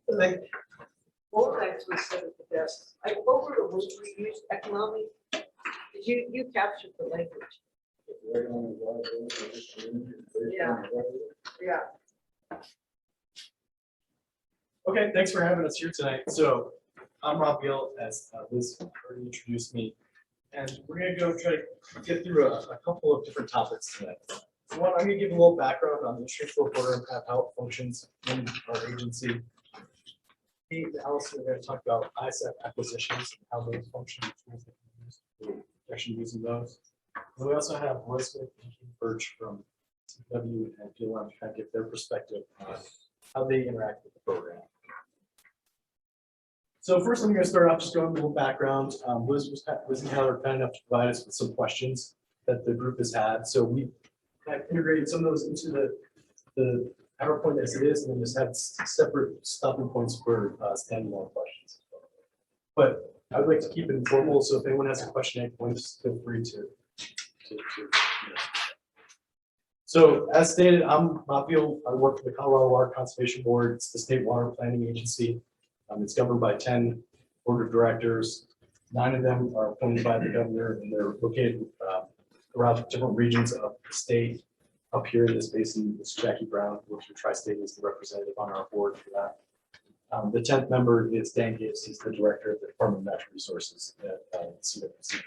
Like, all actually said it the best. I over it was we used economic. You captured the language. Yeah. Yeah. Okay, thanks for having us here tonight. So I'm Rob Gill, as Liz already introduced me, and we're going to go try to get through a couple of different topics tonight. So one, I'm going to give a little background on the Instream Flow program, how it functions in our agency. Kate and Allison are going to talk about ISAP acquisitions and how those function, and tools that we use for actually using those. And we also have Elizabeth and Keith Birch from CW and PLM to kind of get their perspective on how they interact with the program. So first, I'm going to start off just going a little background. Liz and Tyler were kind enough to provide us with some questions that the group has had. So we have integrated some of those into the PowerPoint as it is, and then just had separate stopping points for standalone questions. But I would like to keep it informal, so if anyone has a question at points, feel free to So as stated, I'm Raphael. I work for the Colorado Water Conservation Board. It's the state water planning agency. It's governed by 10 board of directors. 9 of them are appointed by the governor, and they're located throughout different regions of the state. Up here in this basin is Jackie Brown, who works for Tri-State, is the representative on our board for that. The 10th member is Dan Gibbs. He's the director of the Department of Natural Resources at CWCB.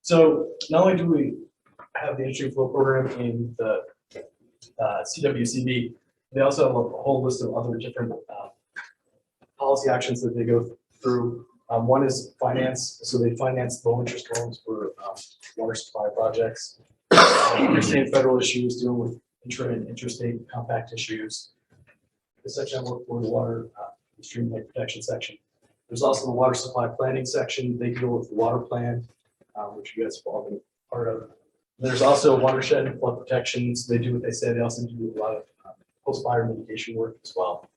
So not only do we have the Instream Flow program in the CWCB, they also have a whole list of other different policy actions that they go through. One is finance, so they finance low interest loans for water supply projects. Understand federal issues, dealing with intra and interstate compact issues. The section I work for, the water stream lake protection section. There's also the water supply planning section. They deal with the water plan, which you guys have all been part of. There's also watershed and flood protections. They do what they say. They also do a lot of post-fire mitigation work as well.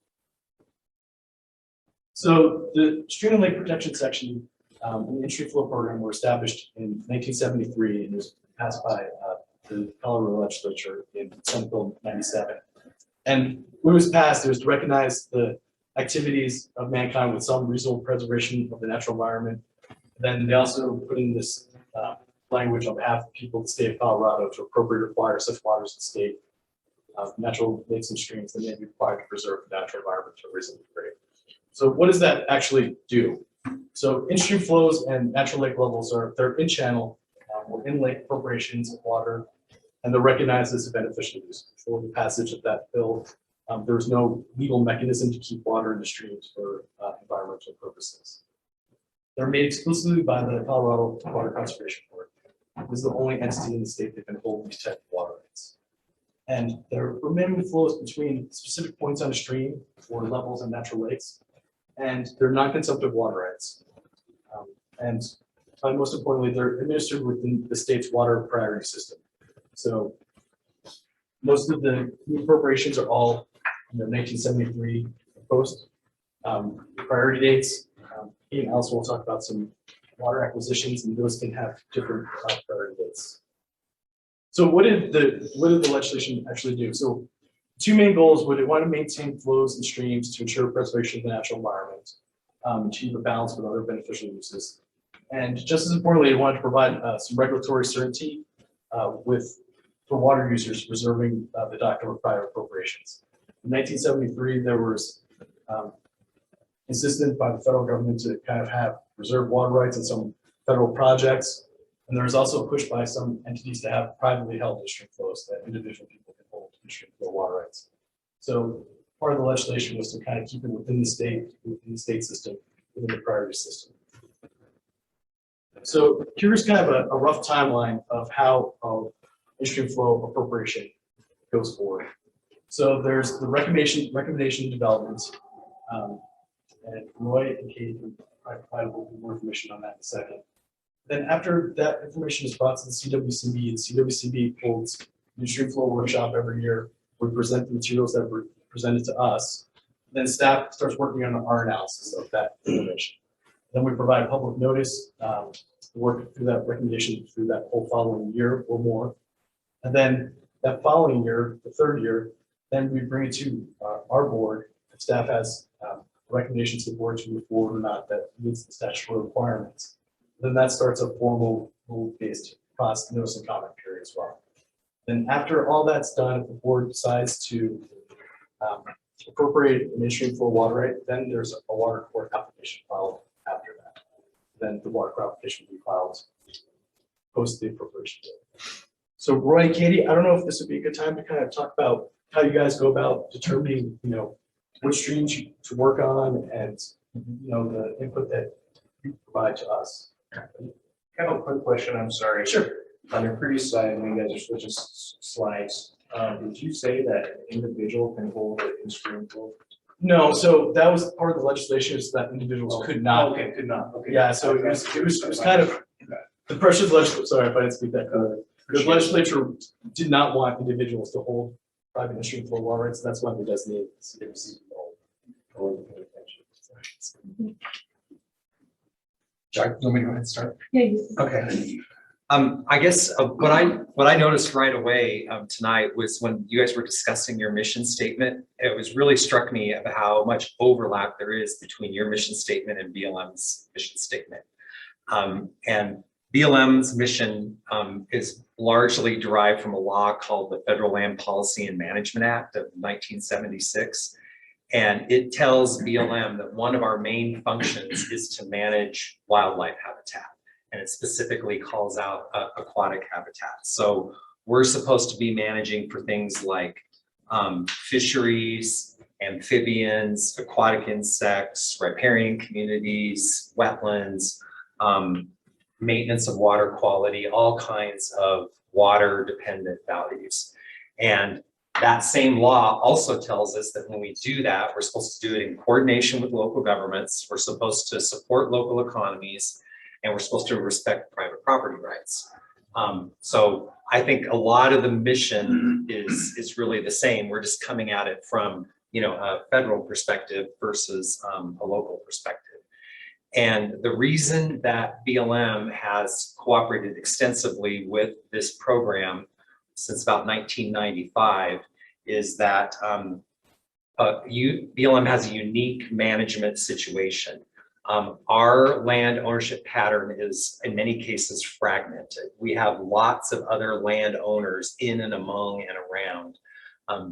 So the stream and lake protection section in the Instream Flow program were established in 1973 and was passed by the Colorado legislature in Senate Bill 97. And when it was passed, it was to recognize the activities of mankind with some reasonable preservation of the natural environment. Then they also put in this language on behalf of the people of the state of Colorado to appropriately require such waters in the state, natural lakes and streams that may be required to preserve the natural environment to a reasonable degree. So what does that actually do? So in-stream flows and natural lake levels they're in channel or in lake appropriations of water, and they're recognized as a beneficial use. Before the passage of that bill, there was no legal mechanism to keep water in the streams for environmental purposes. They're made exclusively by the Colorado Water Conservation Board. This is the only entity in the state that can hold these type of water rights. And there are minimum flows between specific points on a stream or levels in natural lakes, and they're non-consumptive water rights. And most importantly, they're administered within the state's water priority system. So most of the new appropriations are all in the 1973 post priority dates. He and Alice will talk about some water acquisitions, and those can have different priority dates. So what did the legislation actually do? So two main goals would want to maintain flows and streams to ensure preservation of the natural environment, achieve a balance with other beneficial uses. And just as importantly, it wanted to provide some regulatory certainty for water users preserving the doctrine of prior appropriations. In 1973, there was insisted by the federal government to kind of have reserved water rights in some federal projects. And there was also a push by some entities to have privately held Instream flows that individual people can hold Instream flow water rights. So part of the legislation was to kind of keep it within the state system, within the priority system. So here's kind of a rough timeline of how Instream flow appropriation goes forward. So there's the recommendation development, and Roy and Kate can provide a little more information on that in a second. Then after that information is brought to the CWCB, and CWCB holds an Instream flow workshop every year. We present the materials that were presented to us. Then staff starts working on our analysis of that information. Then we provide public notice, work through that recommendation through that whole following year or more. And then That following year, the third year, then we bring it to our board. If staff has recommendations to the board to move forward or not that meets the statutory requirements. Then that starts a formal rule-based process, notice and comment period as well. Then after all that's done, if the board decides to appropriate an Instream flow water right, then there's a water court application filed after that. Then the water court application will be filed post the appropriation date. So Roy and Katie, I don't know if this would be a good time to kind of talk about how you guys go about determining, which streams to work on and, the input that you provide to us. I have a quick question, I'm sorry. Sure. On your previous slide, when you guys are switching slides, did you say that an individual can hold an Instream flow? No, so that was part of the legislation is that individuals could not. Okay, could not, okay. Yeah, so it was kind of the pressure of the legislature, sorry if I didn't speak that clearly. The legislature did not want individuals to hold private Instream flow water rights, so that's why we designate CWC to hold. Jack, let me go ahead and start. Yeah, you- Okay. I guess what I noticed right away tonight was when you guys were discussing your mission statement, it was really struck me of how much overlap there is between your mission statement and BLM's mission statement. And BLM's mission is largely derived from a law called the Federal Land Policy and Management Act of 1976. And it tells BLM that one of our main functions is to manage wildlife habitat. And it specifically calls out aquatic habitat. So we're supposed to be managing for things like fisheries, amphibians, aquatic insects, riparian communities, wetlands, maintenance of water quality, all kinds of water dependent values. And that same law also tells us that when we do that, we're supposed to do it in coordination with local governments. We're supposed to support local economies, and we're supposed to respect private property rights. So I think a lot of the mission is really the same. We're just coming at it from a federal perspective versus a local perspective. And the reason that BLM has cooperated extensively with this program since about 1995 is that BLM has a unique management situation. Our land ownership pattern is in many cases fragmented. We have lots of other landowners in and among and around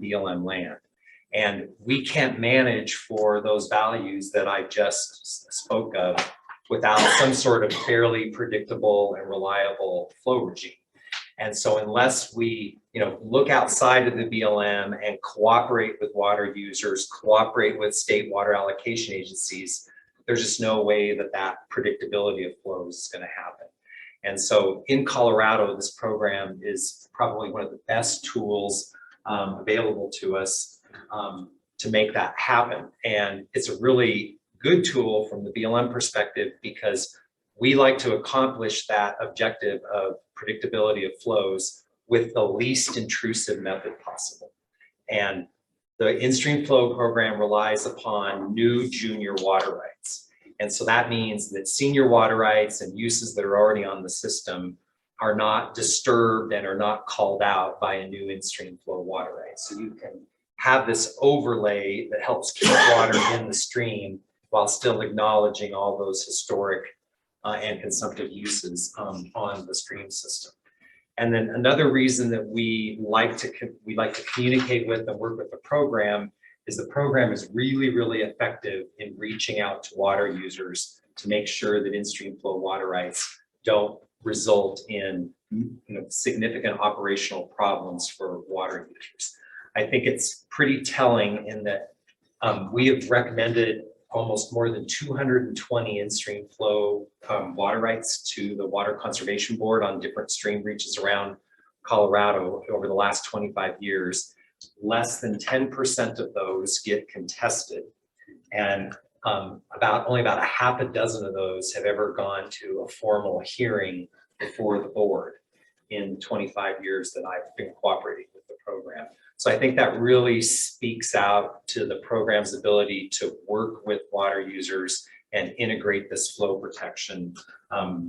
BLM land. And we can't manage for those values that I just spoke of without some sort of fairly predictable and reliable flow regime. And so unless we, look outside of the BLM and cooperate with water users, cooperate with state water allocation agencies, there's just no way that predictability of flows is going to happen. And so in Colorado, this program is probably one of the best tools available to us to make that happen. And it's a really good tool from the BLM perspective because we like to accomplish that objective of predictability of flows with the least intrusive method possible. And the Instream Flow program relies upon new junior water rights. And so that means that senior water rights and uses that are already on the system are not disturbed and are not called out by a new Instream Flow water right. So you can have this overlay that helps keep water in the stream while still acknowledging all those historic and consumptive uses on the stream system. And then another reason that we like to communicate with and work with the program is the program is really, really effective in reaching out to water users to make sure that in-stream flow water rights don't result in significant operational problems for water users. I think it's pretty telling in that we have recommended almost more than 220 in-stream flow water rights to the Water Conservation Board on different stream reaches around Colorado over the last 25 years. Less than 10% of those get contested. And only about a half a dozen of those have ever gone to a formal hearing before the board in 25 years that I've been cooperating with the program. So I think that really speaks out to the program's ability to work with water users and integrate this flow protection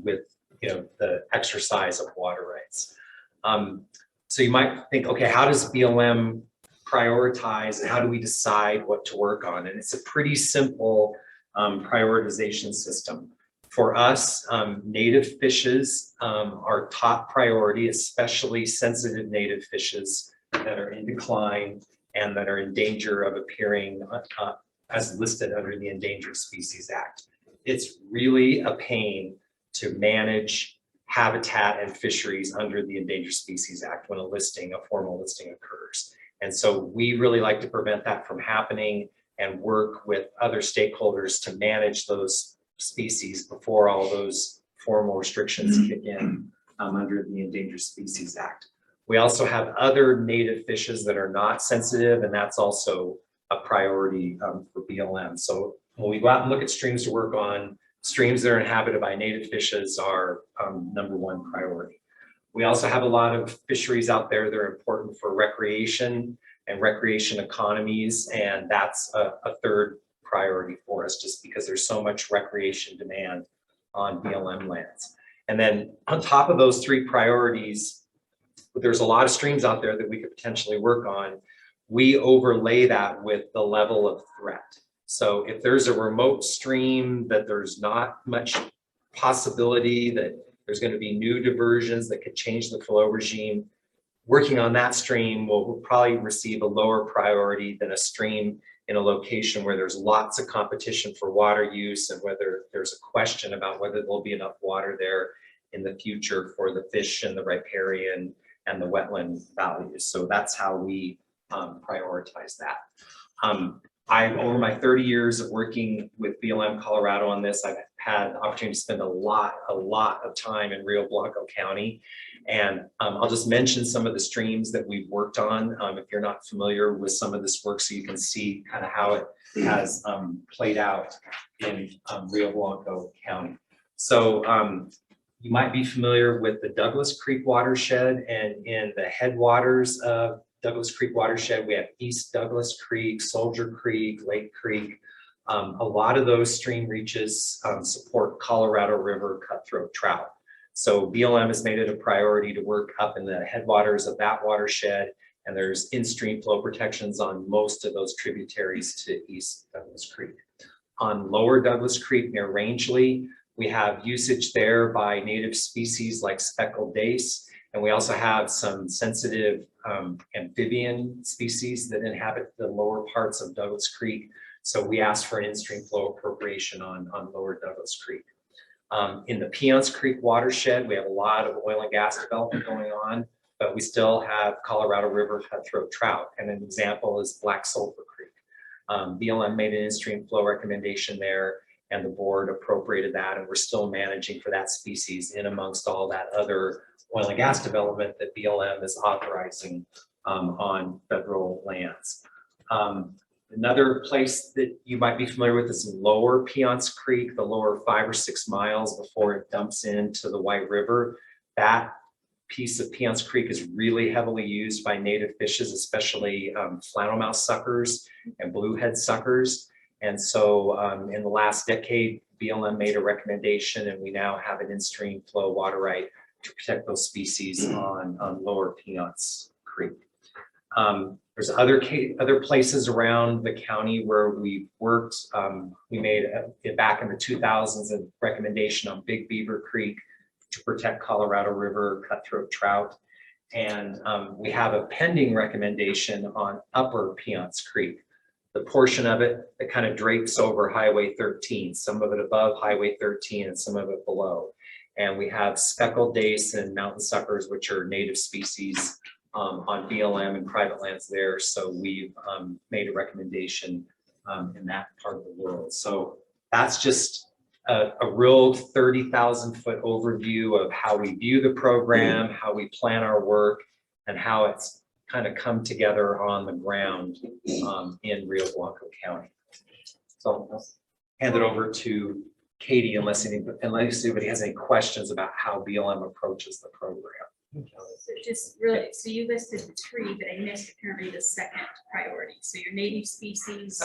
with the exercise of water rights. So you might think, okay, how does BLM prioritize and how do we decide what to work on? And it's a pretty simple prioritization system. For us, native fishes are top priority, especially sensitive native fishes that are in decline and that are in danger of appearing as listed under the Endangered Species Act. It's really a pain to manage habitat and fisheries under the Endangered Species Act when a formal listing occurs. And so we really like to prevent that from happening and work with other stakeholders to manage those species before all those formal restrictions kick in under the Endangered Species Act. We also have other native fishes that are not sensitive, and that's also a priority for BLM. So when we go out and look at streams to work on, streams that are inhabited by native fishes are #1 priority. We also have a lot of fisheries out there that are important for recreation and recreation economies, and that's a third priority for us just because there's so much recreation demand on BLM lands. And then on top of those 3 priorities, there's a lot of streams out there that we could potentially work on. We overlay that with the level of threat. So if there's a remote stream that there's not much possibility that there's going to be new diversions that could change the flow regime, working on that stream will probably receive a lower priority than a stream in a location where there's lots of competition for water use and whether there's a question about whether there'll be enough water there in the future for the fish and the riparian and the wetland values. So that's how we prioritize that. Over my 30 years of working with BLM Colorado on this, I've had the opportunity to spend a lot of time in Rio Blanco County. And I'll just mention some of the streams that we've worked on if you're not familiar with some of this work, so you can see kind of how it has played out in Rio Blanco County. So you might be familiar with the Douglas Creek watershed, and in the headwaters of Douglas Creek watershed, we have East Douglas Creek, Soldier Creek, Lake Creek. A lot of those stream reaches support Colorado River cutthroat trout. So BLM has made it a priority to work up in the headwaters of that watershed, and there's in-stream flow protections on most of those tributaries to East Douglas Creek. On Lower Douglas Creek near Rangeley, we have usage there by native species like speckled dace. And we also have some sensitive amphibian species that inhabit the lower parts of Douglas Creek. So we asked for an in-stream flow appropriation on Lower Douglas Creek. In the Piceance Creek watershed, we have a lot of oil and gas development going on, but we still have Colorado River cutthroat trout. And an example is Black Sulphur Creek. BLM made an in-stream flow recommendation there, and the board appropriated that, and we're still managing for that species in amongst all that other oil and gas development that BLM is authorizing on federal lands. Another place that you might be familiar with is Lower Piceance Creek, the lower 5 or 6 miles before it dumps into the White River. That piece of Piceance Creek is really heavily used by native fishes, especially flannelmouth suckers and bluehead suckers. And so in the last decade, BLM made a recommendation, and we now have an in-stream flow water right to protect those species on Lower Piceance Creek. There's other places around the county where we've worked. We made back in the 2000s a recommendation on Big Beaver Creek to protect Colorado River cutthroat trout. And we have a pending recommendation on Upper Piceance Creek, the portion of it that kind of drapes over Highway 13, some of it above Highway 13 and some of it below. And we have speckled dace and mountain suckers, which are native species on BLM and private lands there. So we've made a recommendation in that part of the world. So that's just a real 30,000-foot overview of how we view the program, how we plan our work, and how it's kind of come together on the ground in Rio Blanco County. So I'll hand it over to Katie, unless anybody has any questions about how BLM approaches the program. So just really, so you listed the 3, but I missed apparently the second priority. So your native species.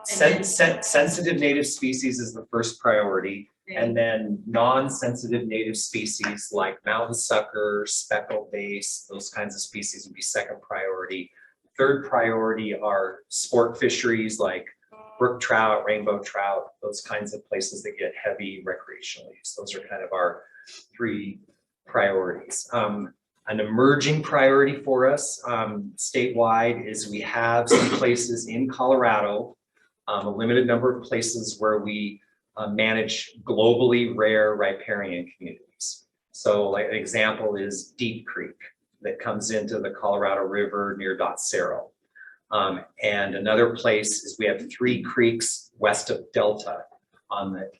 Sensitive native species is the first priority. And then non-sensitive native species like mountain sucker, speckled bass, those kinds of species would be second priority. Third priority are sport fisheries like brook trout, rainbow trout, those kinds of places that get heavy recreational use. Those are kind of our three priorities. An emerging priority for us statewide is we have some places in Colorado, a limited number of places where we manage globally rare riparian communities. So like an example is Deep Creek that comes into the Colorado River near Dotsero. And another place is we have 3 creeks west of Delta on the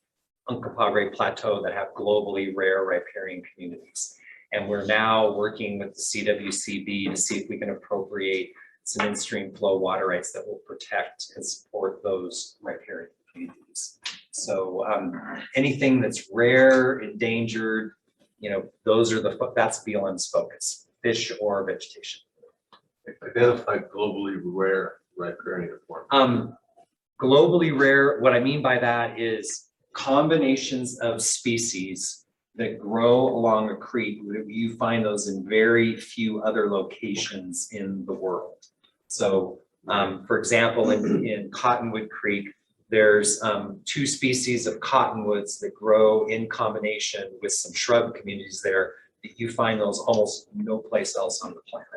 Uncompahgre Plateau that have globally rare riparian communities. And we're now working with the CWCB to see if we can appropriate some in-stream flow water rights that will protect and support those riparian communities. So anything that's rare, endangered, you know, those are that's BLM's focus, fish or vegetation. Identify globally rare riparian form. Globally rare, what I mean by that is combinations of species that grow along a creek. You find those in very few other locations in the world. So for example, in Cottonwood Creek, there's 2 species of cottonwoods that grow in combination with some shrub communities there. You find those almost no place else on the planet.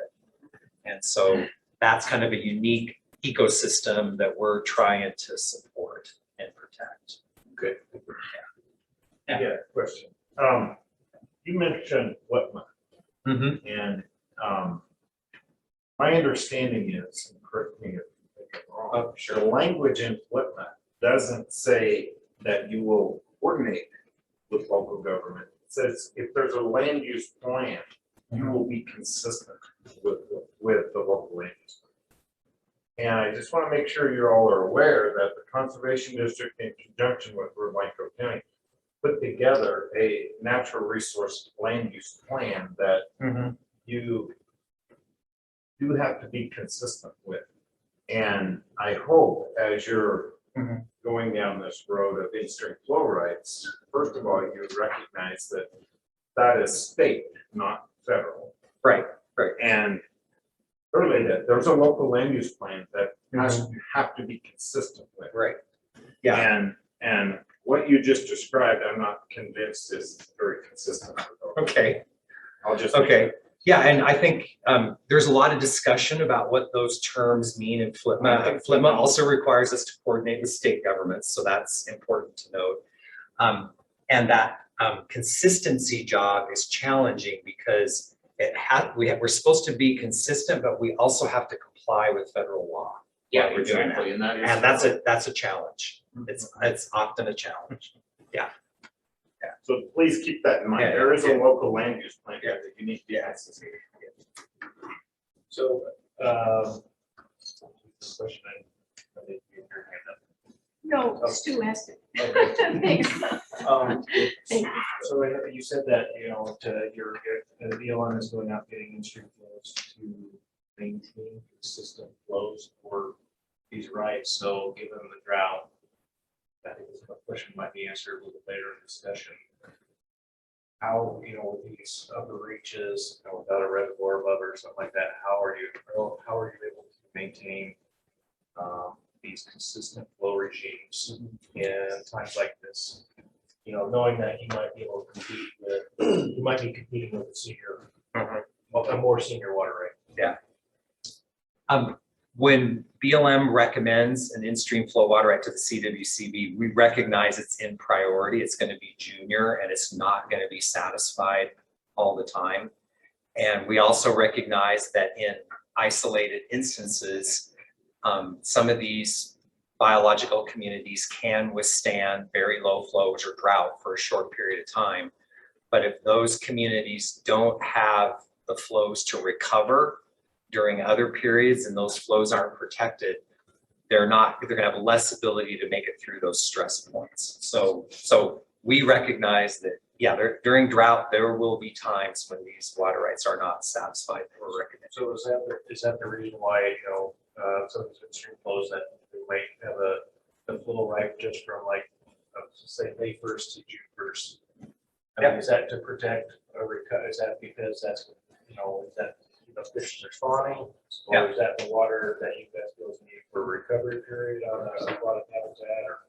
And so that's kind of a unique ecosystem that we're trying to support and protect. Okay. Yeah, question. You mentioned wetland, Mm-hmm. and my understanding is, and correct me if I'm wrong, the language in wetland doesn't say that you will coordinate with local government. It says if there's a land use plan, you will be consistent with the local land use plan. And I just want to make sure you all are aware that the Conservation District, in conjunction with Micro County, put together a natural resource land use plan that you do have to be consistent with. And I hope as you're going down this road of in-stream flow rights, first of all, you recognize that that is state, not federal. Right. And thirdly, that there's a local land use plan that you have to be consistent with. Right. Yeah. And what you just described, I'm not convinced is very consistent with those. Okay. I'll just. Okay. Yeah, and I think there's a lot of discussion about what those terms mean in FLTMA. FLTMA also requires us to coordinate with state governments, so that's important to note. And that consistency job is challenging because we're supposed to be consistent, but we also have to comply with federal law. Yeah, we're doing that. And That's a challenge. It's often a challenge. so please keep that in mind. Yeah, There is a yeah. local land use plan Yeah. that you need to be consistent. So, question I didn't hear your hand up. No, Stu asked it. Okay. Thanks. Thank you. So I know you said that, you know, the BLM is going out getting in-stream flows to maintain consistent flows for these rights. So given the drought, I think this question might be answered a little later in discussion. How, you know, with these upper reaches, you know, without a reservoir above or something like that, how are you able to maintain these consistent flow regimes in times like this? You know, knowing that you might be able to compete with, you might be competing with a senior, a more senior water rate. When BLM recommends an in-stream flow water right to the CWCB, we recognize it's in priority. It's going to be junior and it's not going to be satisfied all the time. And we also recognize that in isolated instances, some of these biological communities can withstand very low flows or drought for a short period of time. But if those communities don't have the flows to recover during other periods and those flows aren't protected, they're gonna have less ability to make it through those stress points. So we recognize that, yeah, during drought, there will be times when these water rights are not satisfied or recognized. So is that the reason why, you know, some of these stream flows that we might have a flow right just from like a say May 1st to June 1st. I mean, is that to protect is that because that's, is that, fish are spawning? Or is that the water that you guys both need for a recovery period on a aquatic habitat or?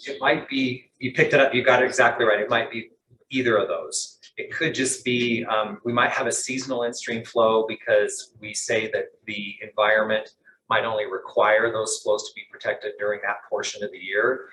It might be, you picked it up, you got it exactly right. It might be either of those. It could just be, we might have a seasonal in-stream flow because we say that the environment might only require those flows to be protected during that portion of the year.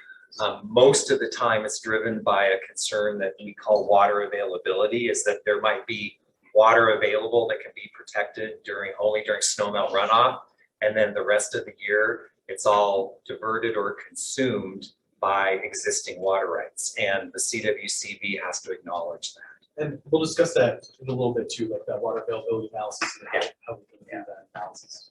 Most of the time it's driven by a concern that we call water availability, is that there might be water available that can be protected only during snowmelt runoff. And then the rest of the year, it's all diverted or consumed by existing water rights. And the CWCB has to acknowledge that. And we'll discuss that in a little bit too, like that water availability analysis and how we can do that analysis.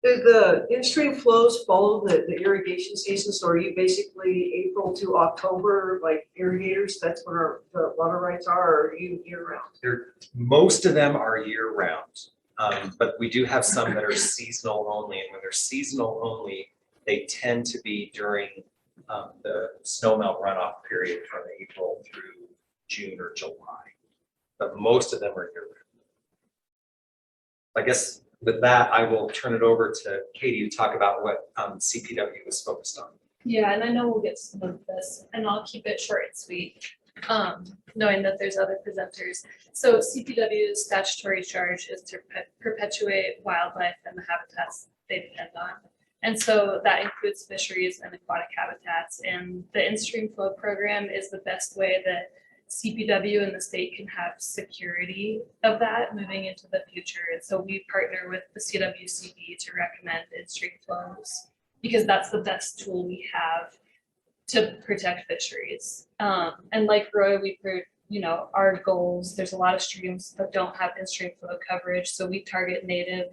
Do the in-stream flows follow the irrigation seasons, or are you basically April to October, like irrigators? That's when the water rights are, or are you year round? Most of them are year round, but we do have some that are seasonal only. And when they're seasonal only, they tend to be during the snowmelt runoff period from April through June or July. But most of them are year round. I guess with that, I will turn it over to Katie to talk about what CPW is focused on. Yeah, and I know we'll get some of this, and I'll keep it short and sweet, knowing that there's other presenters. So CPW's statutory charge is to perpetuate wildlife and the habitats they depend on. And so that includes fisheries and aquatic habitats. And the in-stream flow program is the best way that CPW and the state can have security of that moving into the future. And so we partner with the CWCB to recommend in-stream flows because that's the best tool we have to protect fisheries. And like Roy, our goals, there's a lot of streams that don't have in-stream flow coverage. So we target native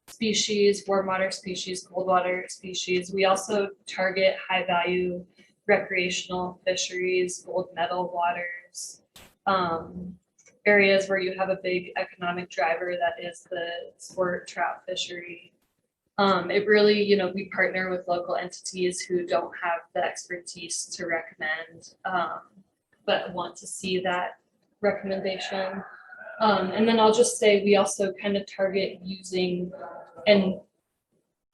species, warm water species, cold water species. We also target high value recreational fisheries, gold medal waters, areas where you have a big economic driver that is the sport trout fishery. It really, we partner with local entities who don't have the expertise to recommend, but want to see that recommendation. And then I'll just say we also kind of target using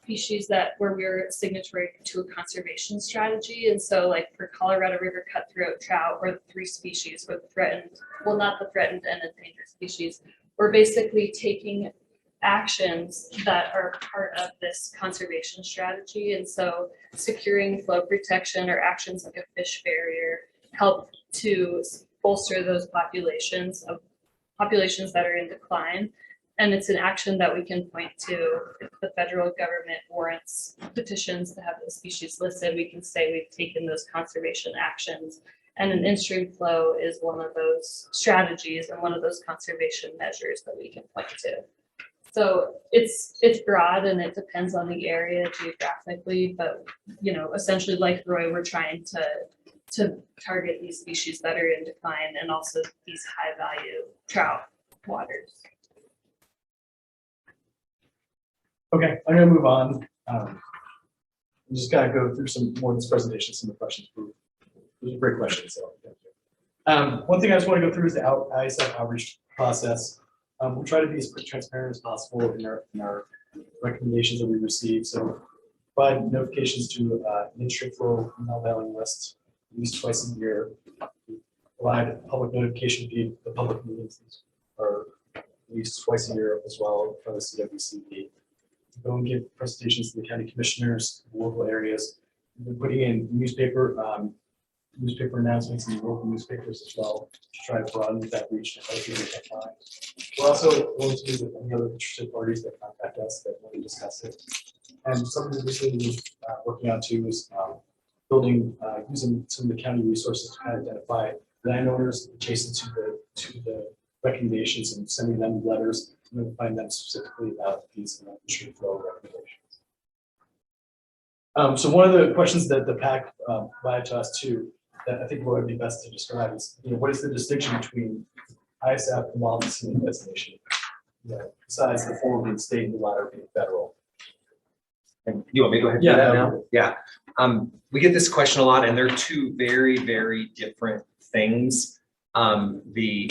species where we're signatory to a conservation strategy. And so like for Colorado River cutthroat trout, or the 3 species with threatened, well, not the threatened and endangered species, we're basically taking actions that are part of this conservation strategy. And so securing flow protection or actions like a fish barrier help to bolster those populations that are in decline. And it's an action that we can point to. If the federal government warrants petitions to have the species listed, we can say we've taken those conservation actions. And an in-stream flow is one of those strategies and one of those conservation measures that we can point to. So it's broad and it depends on the area geographically, but essentially like Roy, we're trying to target these species that are in decline and also these high value trout waters. Okay, I'm gonna move on. I'm just gotta go through some more of this presentation, some of the questions. Those are great questions. So, one thing I just want to go through is the ISF outreach process. We'll try to be as transparent as possible in our recommendations that we receive. So provide notifications to in-stream flow email mailing list at least twice a year. Provide public notification via the public meetings or at least twice a year as well for the CWCB. Go and give presentations to the county commissioners, local areas. We're putting in newspaper announcements in the local newspapers as well to try to broaden that reach. We're also going to do with any other interested parties that contact us that want to discuss it. And something that we're working on too is using some of the county resources to kind of identify landowners adjacent to the recommendations and sending them letters and notifying them specifically about these in-stream flow recommendations. So one of the questions that the PAC provided to us too, that I think what would be best to describe is, what is the distinction between ISF and wild scenic destination? Besides the former being state and the latter being federal. And you want me to go ahead and do Yeah, that that now? Yeah. We get this question a lot, and they're two very, very different things. The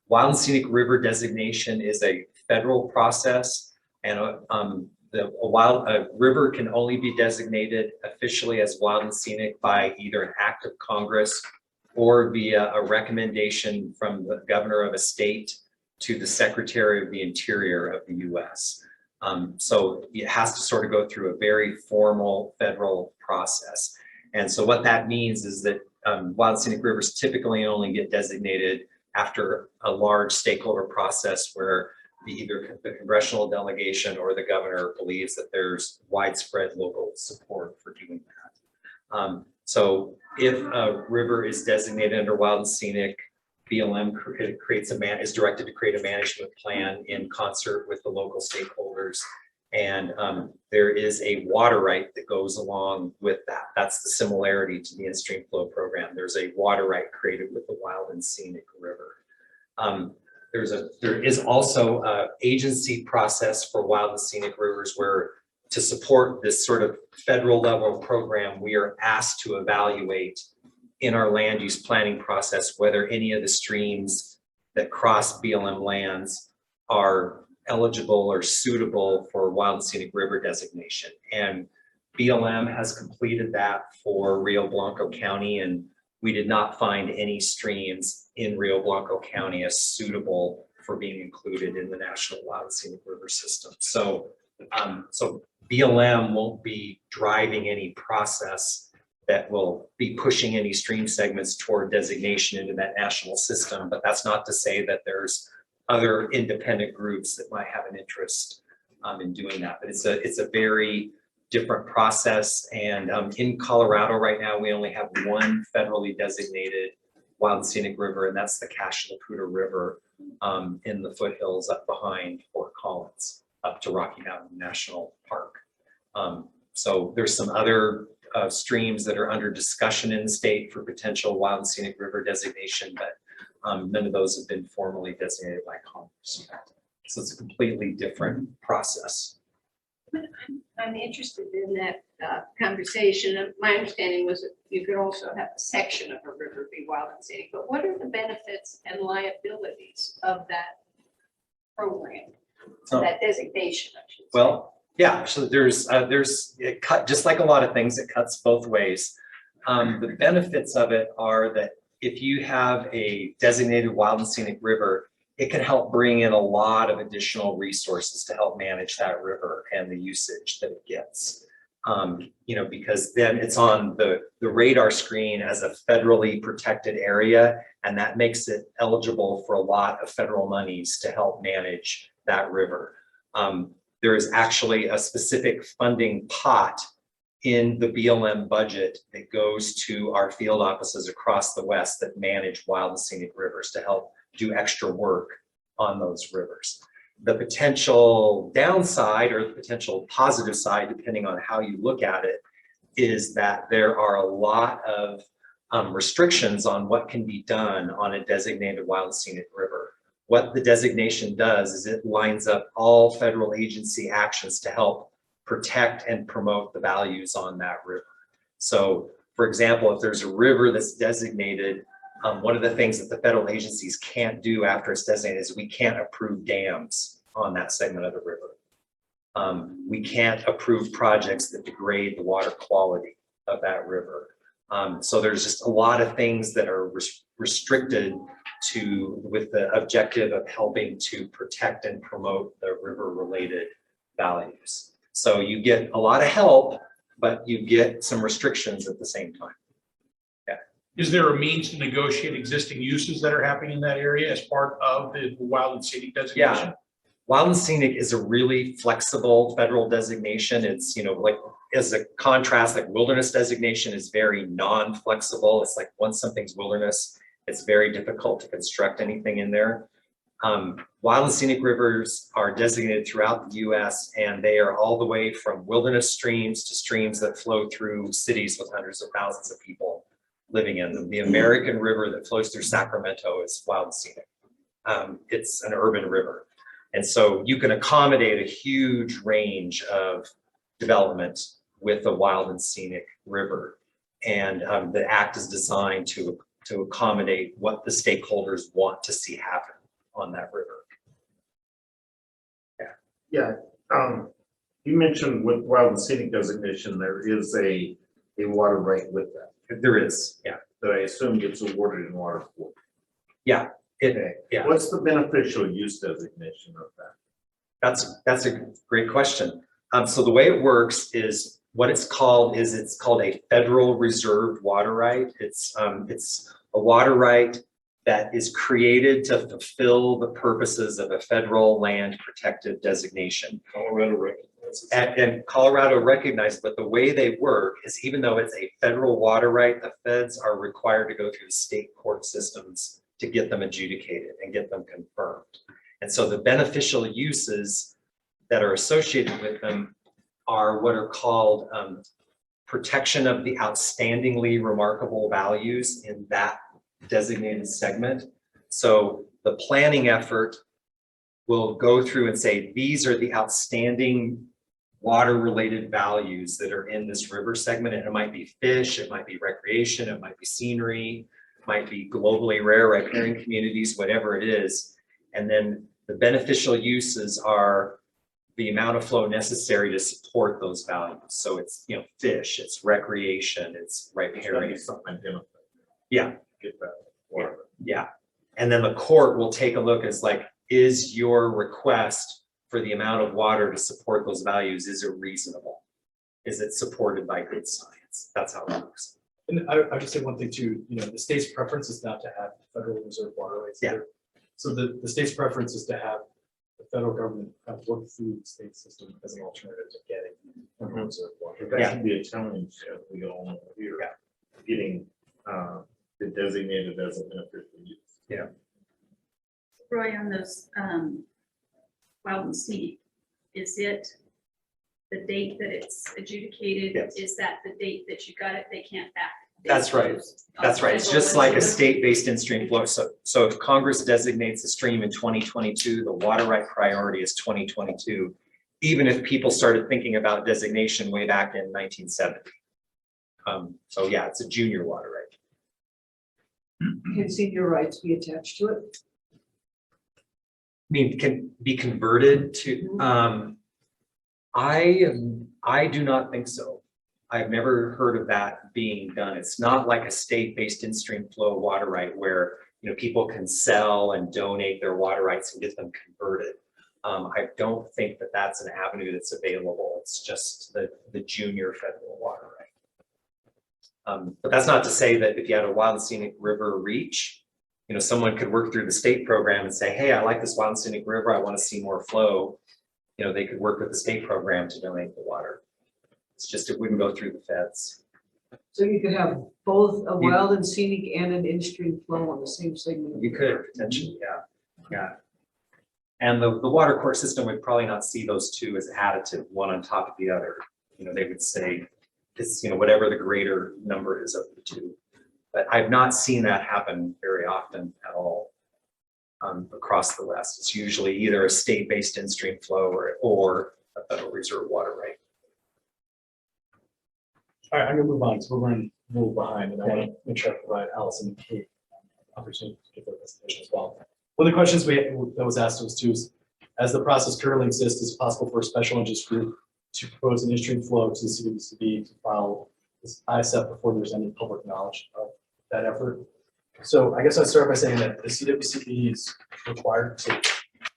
Wild and Scenic River designation is a federal process, and a river can only be designated officially as wild and scenic by either an act of Congress or via a recommendation from the governor of a state to the Secretary of the Interior of the US. So it has to sort of go through a very formal federal process. And so what that means is that wild and scenic rivers typically only get designated after a large stakeholder process where either the congressional delegation or the governor believes that there's widespread local support for doing that. So if a river is designated under wild and scenic, BLM is directed to create a management plan in concert with the local stakeholders. And there is a water right that goes along with that. That's the similarity to the in-stream flow program. There's a water right created with the wild and scenic river. There is also an agency process for wild and scenic rivers where, to support this sort of federal level program, we are asked to evaluate in our land use planning process whether any of the streams that cross BLM lands are eligible or suitable for wild and scenic river designation. And BLM has completed that for Rio Blanco County, and we did not find any streams in Rio Blanco County as suitable for being included in the National Wild and Scenic River System. So, so BLM won't be driving any process that will be pushing any stream segments toward designation into that national system. But that's not to say that there's other independent groups that might have an interest in doing that. But it's a very different process. And in Colorado right now, we only have one federally designated wild and scenic river, and that's the Cache la Poudre River in the foothills up behind Fort Collins, up to Rocky Mountain National Park. So there's some other streams that are under discussion in the state for potential wild and scenic river designation, but none of those have been formally designated by Congress. So it's a completely different process. I'm interested in that conversation. My understanding was that you could also have a section of a river be wild and scenic, but what are the benefits and liabilities of that program, So, that designation, I should say? well, yeah, so it cut, just like a lot of things, it cuts both ways. The benefits of it are that if you have a designated wild and scenic river, it can help bring in a lot of additional resources to help manage that river and the usage that it gets. You know, because then it's on the radar screen as a federally protected area, and that makes it eligible for a lot of federal monies to help manage that river. There is actually a specific funding pot in the BLM budget that goes to our field offices across the West that manage wild and scenic rivers to help do extra work on those rivers. The potential downside or the potential positive side, depending on how you look at it, is that there are a lot of restrictions on what can be done on a designated wild and scenic river. What the designation does is it lines up all federal agency actions to help protect and promote the values on that river. So, for example, if there's a river that's designated, one of the things that the federal agencies can't do after it's designated is we can't approve dams on that segment of the river. We can't approve projects that degrade the water quality of that river. So there's just a lot of things that are restricted with the objective of helping to protect and promote the river-related values. So you get a lot of help, but you get some restrictions at the same time. Is there a means to negotiate existing uses that are happening in that area as part of the wild and scenic designation? Yeah, wild and scenic is a really flexible federal designation. It's, you know, like as a contrast, like wilderness designation is very non-flexible. It's like once something's wilderness, it's very difficult to construct anything in there. Wild and scenic rivers are designated throughout the US, and they are all the way from wilderness streams to streams that flow through cities with hundreds of thousands of people living in them. The American River that flows through Sacramento is wild and scenic. It's an urban river. And so you can accommodate a huge range of development with a wild and scenic river. And the act is designed to accommodate what the stakeholders want to see happen on that river. Yeah, you mentioned with wild and scenic designation, there is a water right with that, There is, yeah. that I assume gets awarded in water for. Yeah, Okay, yeah. what's the beneficial use designation of that? That's a great question. So the way it works is what it's called a federal reserved water right. It's a water right that is created to fulfill the purposes of a federal land protected designation. Colorado recognizes. And Colorado recognized, but the way they work is even though it's a federal water right, the feds are required to go through the state court systems to get them adjudicated and get them confirmed. And so the beneficial uses that are associated with them are what are called protection of the outstandingly remarkable values in that designated segment. So the planning effort will go through and say, these are the outstanding water related values that are in this river segment. And it might be fish, it might be recreation, it might be scenery, it might be globally rare riparian communities, whatever it is. And then the beneficial uses are the amount of flow necessary to support those values. So it's, you know, fish, it's recreation, it's riparian. Something identified. Yeah. Get that water. Yeah. And then the court will take a look as like, is your request for the amount of water to support those values, is it reasonable? Is it supported by good science? That's how it works. And I just say one thing too, you know, the state's preference is not to have Federal Reserve water rights. Yeah. Either. So the state's preference is to have the federal government kind of work through the state system as an alternative to getting Federal Reserve water. That Yeah. should be a challenge, as we all know here, getting it designated as a beneficial use. Yeah. Roy, on those wild and scenic, is it the date that it's adjudicated? Yes. Is that the date that you got it? They can't back? That's right. That's right. It's just like a state-based in-stream flow. So if Congress designates a stream in 2022, the water right priority is 2022, even if people started thinking about designation way back in 1970. So yeah, it's a junior water right. Can senior rights be attached to it? I mean, can be converted to, I do not think so. I've never heard of that being done. It's not like a state-based in-stream flow water right where, you know, people can sell and donate their water rights and get them converted. I don't think that that's an avenue that's available. It's just the junior federal water right. But that's not to say that if you had a wild and scenic river reach, you know, someone could work through the state program and say, hey, I like this wild and scenic river, I want to see more flow. You know, they could work with the state program to donate the water. It's just, it wouldn't go through the feds. So you could have both a wild and scenic and an in-stream flow on the same segment. You could potentially, yeah, yeah. And the water court system would probably not see those two as additive, one on top of the other. You know, they would say it's, you know, whatever the greater number is of the two. But I've not seen that happen very often at all across the West. It's usually either a state-based in-stream flow or a Federal Reserve water right. All right, I'm gonna move on because we're running a little behind, and I want to make sure I provide Allison and Kate opportunity to give their presentation as well. One of the questions that was asked was as the process currently exists, is it possible for a special interest group to propose an in-stream flow to the CWCB to file this ISF before there's any public knowledge of that effort? So I guess I'd start by saying that the CWCB is required to take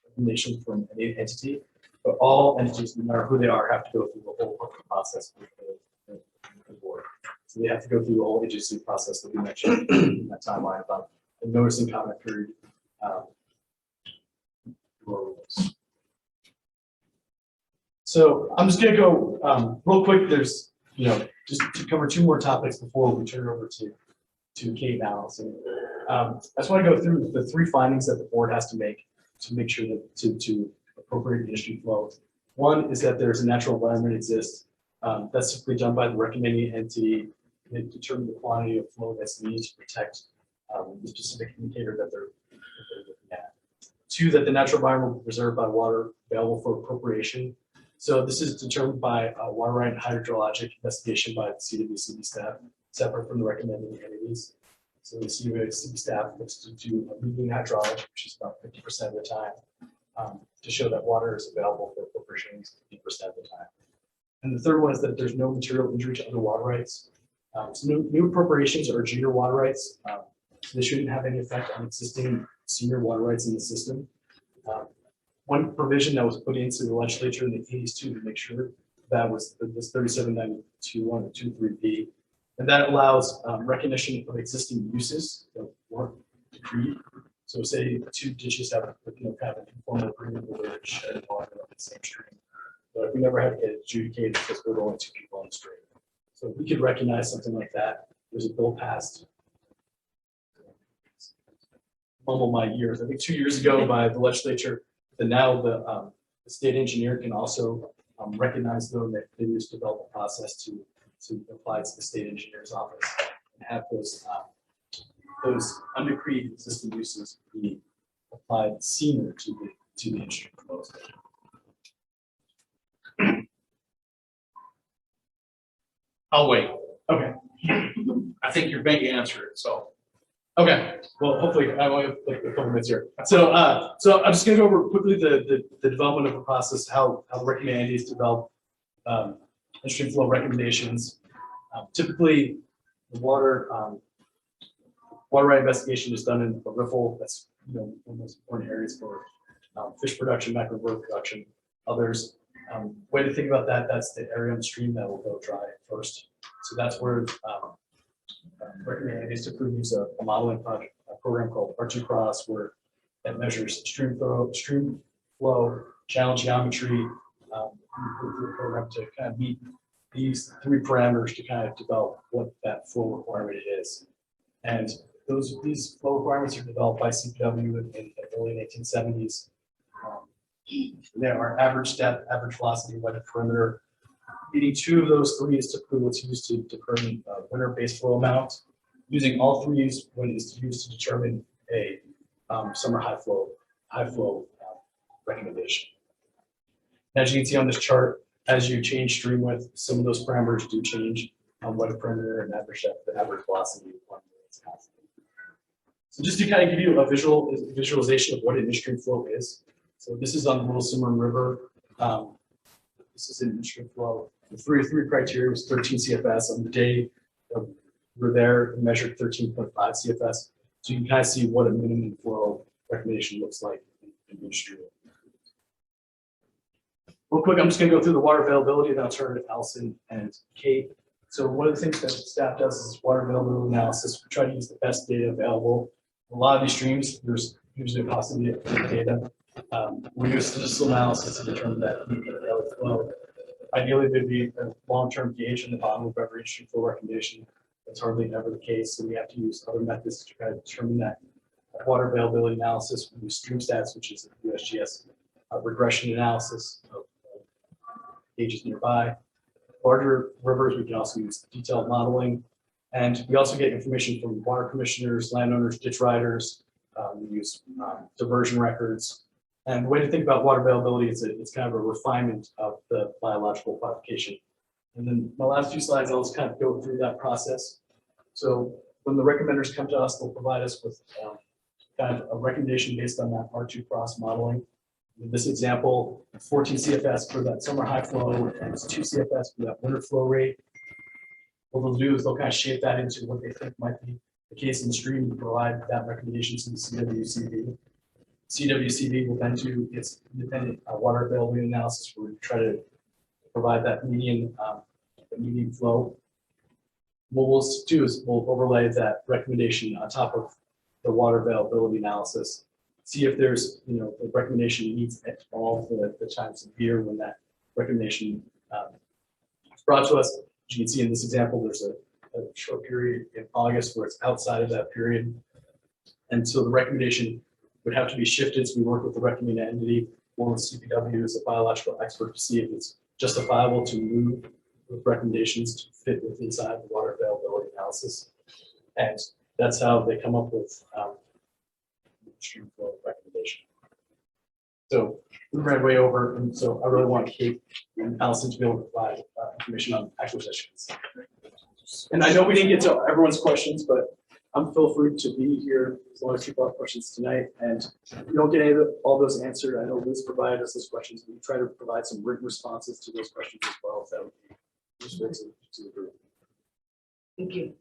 recommendations from any entity, but all entities, no matter who they are, have to go through the whole public process with the board. So they have to go through the whole agency process that we mentioned in that timeline about the notice and comment period. So I'm just gonna go real quick. There's, you know, just to cover two more topics before we turn it over to Kate and Allison. I just want to go through the three findings that the board has to make sure that to appropriate industry flow. One is that there's a natural environment exists. That's typically done by the recommending entity. They determine the quantity of flow that's needed to protect the specific indicator that they're looking at. Two, that the natural environment will be preserved by water available for appropriation So this is determined by water right and hydrologic investigation by the CWCB staff, separate from the recommending entities. So the CWCB staff looks to do a median hydraulic, which is about 50% of the time, to show that water is available for appropriations 50% of the time. And the third one is that there's no material injury to other water rights. So new appropriations are junior water rights. They shouldn't have any effect on existing senior water rights in the system. One provision that was put into the legislature in the 80s too to make sure that was this 3792(1) and 23B, and that allows recognition of existing uses that weren't decreed. So say two ditches have kind of an informal agreement where they're sharing water on the same stream, but we never had to get it adjudicated because we're the only two people on the stream. So if we could recognize something like that, there's a bill passed. Mumble my years. I think 2 years ago by the legislature. And now the state engineer can also recognize though that they use development process to apply to the state engineer's office and have those undecreed existing uses be applied senior to the Instream flows. I'll wait. Okay. I think you're going to answer it, so. Okay, well, hopefully I only have like a couple minutes here. So I'm just gonna go over quickly the development of the process, how the recommended entities develop Instream flow recommendations. Typically, the water right investigation is done in a riffle. That's one of the most important areas for fish production, macroinvertebrate production. Others, way to think about that, that's the area on the stream that will go dry first. So that's where recommended entities typically use a modeling project, a program called R2 Cross, where it measures stream flow, channel geometry, program to kind of meet these three parameters to kind of develop what that flow requirement is. And these flow requirements are developed by CPW in the early 1970s. They are average depth, average velocity, wetted perimeter. Meeting two of those three is typically what's used to determine winter base flow amount. Using all three is what is used to determine a summer high flow recommendation. As you can see on this chart, as you change stream width, some of those parameters do change on wetted perimeter and average depth, the average velocity. So just to kind of give you a visualization of what an Instream flow is. So this is on the Little Cimarron River. This is an Instream flow. The three criteria was 13 CFS. On the day we're there, we measured 13.5 CFS. So you can kind of see what a minimum flow recommendation looks like in Instream. Real quick, I'm just going to go through the water availability, then I'll turn it to Allison and Kate. So one of the things that staff does is water availability analysis. We try to use the best data available. A lot of these streams, there's usually a paucity of data. We do statistical analysis to determine that daily flow. Ideally, there'd be a long-term gauge in the bottom of every Instream flow recommendation. That's hardly ever the case, so we have to use other methods to try to determine that water availability analysis. We use stream stats, which is a USGS regression analysis of gauges nearby. Larger rivers, we can also use detailed modeling, and we also get information from water commissioners, landowners, ditch riders. We use diversion records. And the way to think about water availability is it's kind of a refinement of the biological classification. And then my last few slides, I'll just kind of go through that process. So when the recommenders come to us, they'll provide us with kind of a recommendation based on that R2 cross modeling. In this example, 14 CFS for that summer high flow, and it's 2 CFS for that winter flow rate. What they'll do is they'll kind of shape that into what they think might be the case in the stream and provide that recommendation to the CWCB. CWCB will then do its independent water availability analysis where we try to provide that median flow. What we'll do is we'll overlay that recommendation on top of the water availability analysis. See if there's, the recommendation meets all the times of year when that recommendation is brought to us. As you can see in this example, there's a short period in August where it's outside of that period. And so the recommendation would have to be shifted. So we work with the recommended entity, one with CPW as a biological expert to see if it's justifiable to move with recommendations to fit with inside the water availability analysis. And that's how they come up with stream flow recommendation. So the right way over, and so I really want Kate and Allison to be able to provide information on acquisitions. And I know we didn't get to everyone's questions, but feel free to be here as long as people have questions tonight. And if you don't get any of all those answered, I know Liz provided us those questions. We try to provide some written responses to those questions as well, if that would be useful to the group. Thank you.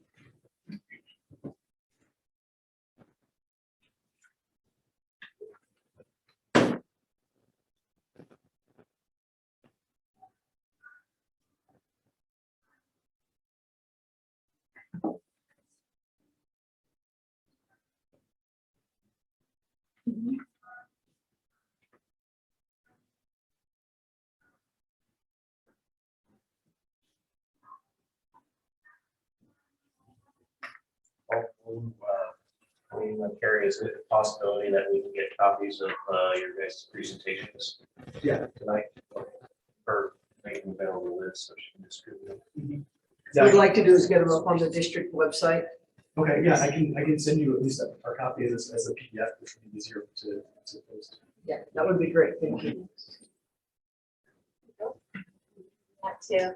I'm curious, is it a possibility that we can get copies of your guys' presentations? Yeah. Tonight, or making available this, so she can distribute it. What we'd like to do is get them up on the district website. Okay, yeah, I can send you at least a copy of this as a PDF, which would be easier to post. Yeah, that would be great. Thank you. That too.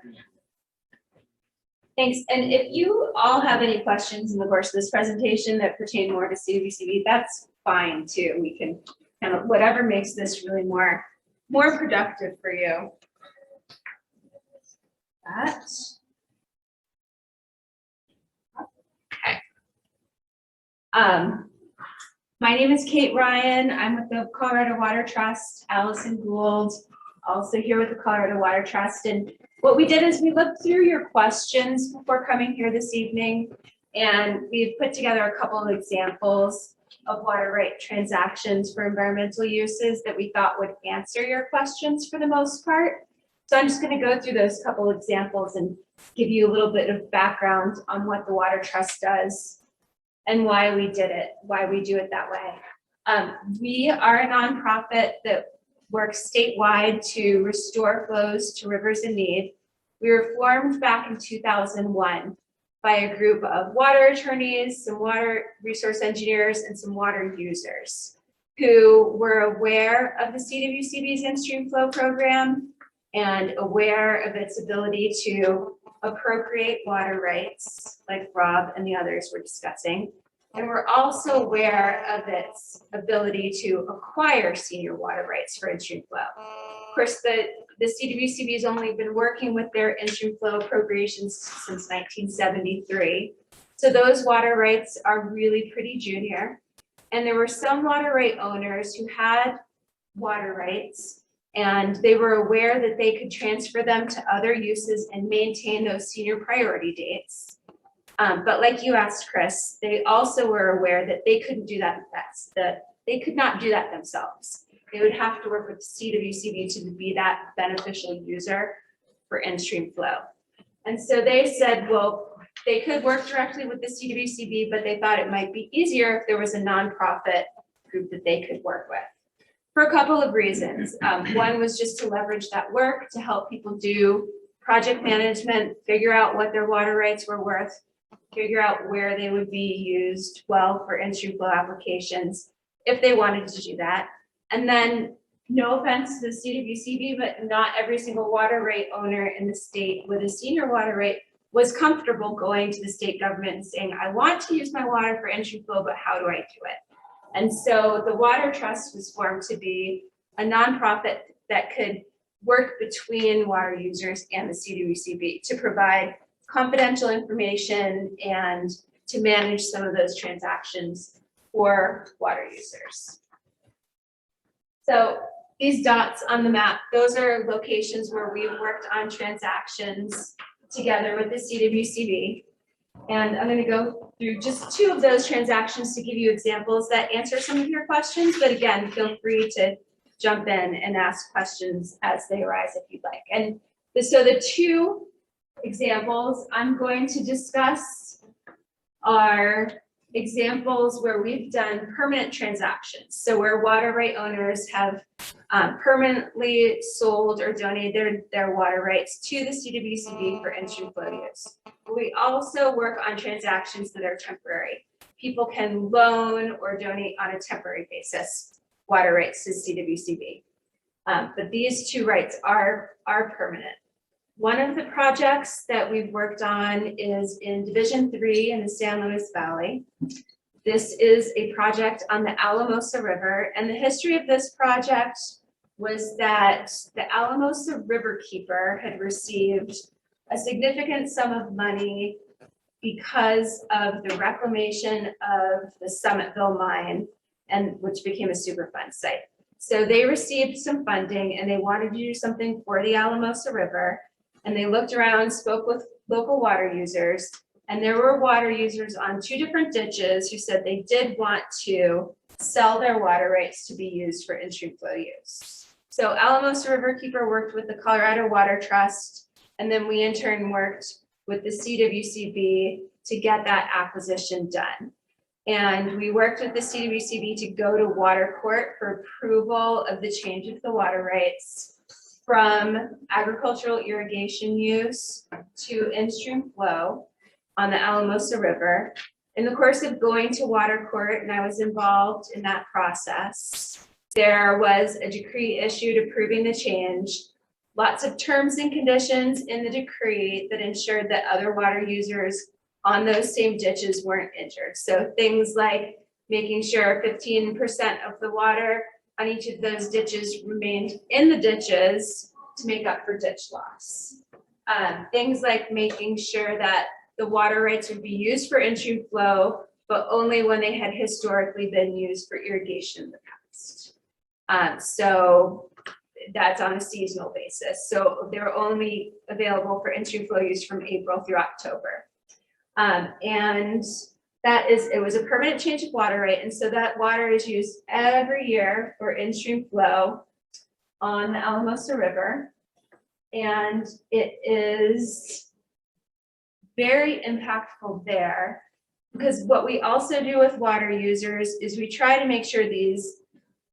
Thanks. And if you all have any questions in the course of this presentation that pertain more to CWCB, that's fine too. We can kind of, whatever makes this really more productive for you. That. Okay. My name is Kate Ryan. I'm with the Colorado Water Trust. Allison Gould, also here with the Colorado Water Trust. And what we did is we looked through your questions before coming here this evening, and we've put together a couple of examples of water right transactions for environmental uses that we thought would answer your questions for the most part. So I'm just going to go through those couple of examples and give you a little bit of background on what the Water Trust does and why we did it, why we do it that way. We are a nonprofit that works statewide to restore flows to rivers in need. We were formed back in 2001 by a group of water attorneys, some water resource engineers, and some water users who were aware of the CWCB's Instream Flow program and aware of its ability to appropriate water rights, like Rob and the others were discussing. And we're also aware of its ability to acquire senior water rights for Instream Flow. Of course, the CWCB has only been working with their Instream Flow appropriations since 1973. So those water rights are really pretty junior. And there were some water right owners who had water rights, and they were aware that they could transfer them to other uses and maintain those senior priority dates. But like you asked, Chris, they also were aware that they couldn't do that. They could not do that themselves. They would have to work with CWCB to be that beneficial user for Instream Flow. And so they said, well, they could work directly with the CWCB, but they thought it might be easier if there was a nonprofit group that they could work with for a couple of reasons. One was just to leverage that work to help people do project management, figure out what their water rights were worth, figure out where they would be used well for Instream Flow applications if they wanted to do that. And then, no offense to the CWCB, but not every single water right owner in the state with a senior water right was comfortable going to the state government and saying, I want to use my water for Instream Flow, but how do I do it? And so the Water Trust was formed to be a nonprofit that could work between water users and the CWCB to provide confidential information and to manage some of those transactions for water users. So these dots on the map, those are locations where we've worked on transactions together with the CWCB. And I'm going to go through just two of those transactions to give you examples that answer some of your questions. But again, feel free to jump in and ask questions as they arise if you'd like. And so the two examples I'm going to discuss are examples where we've done permanent transactions. So where water right owners have permanently sold or donated their water rights to the CWCB for Instream Flow use. We also work on transactions that are temporary. People can loan or donate on a temporary basis water rights to CWCB. But these two rights are permanent. One of the projects that we've worked on is in Division 3 in the San Luis Valley. This is a project on the Alamosa River, and the history of this project was that the Alamosa Riverkeeper had received a significant sum of money because of the reclamation of the Summitville mine, and which became a Superfund site. So they received some funding and they wanted to do something for the Alamosa River. And they looked around, spoke with local water users, and there were water users on 2 different ditches who said they did want to sell their water rights to be used for in-stream flow use. So Alamosa Riverkeeper worked with the Colorado Water Trust, and then we in turn worked with the CWCB to get that acquisition done. And we worked with the CWCB to go to water court for approval of the change of the water rights from agricultural irrigation use to in-stream flow on the Alamosa River. In the course of going to water court, and I was involved in that process, there was a decree issued approving the change. Lots of terms and conditions in the decree that ensured that other water users on those same ditches weren't injured. So things like making sure 15% of the water on each of those ditches remained in the ditches to make up for ditch loss. Things like making sure that the water rights would be used for in-stream flow, but only when they had historically been used for irrigation in the past. So that's on a seasonal basis. So they're only available for in-stream flow use from April through October. And it was a permanent change of water right. And so that water is used every year for in-stream flow on the Alamosa River. And it is very impactful there, because what we also do with water users is we try to make sure these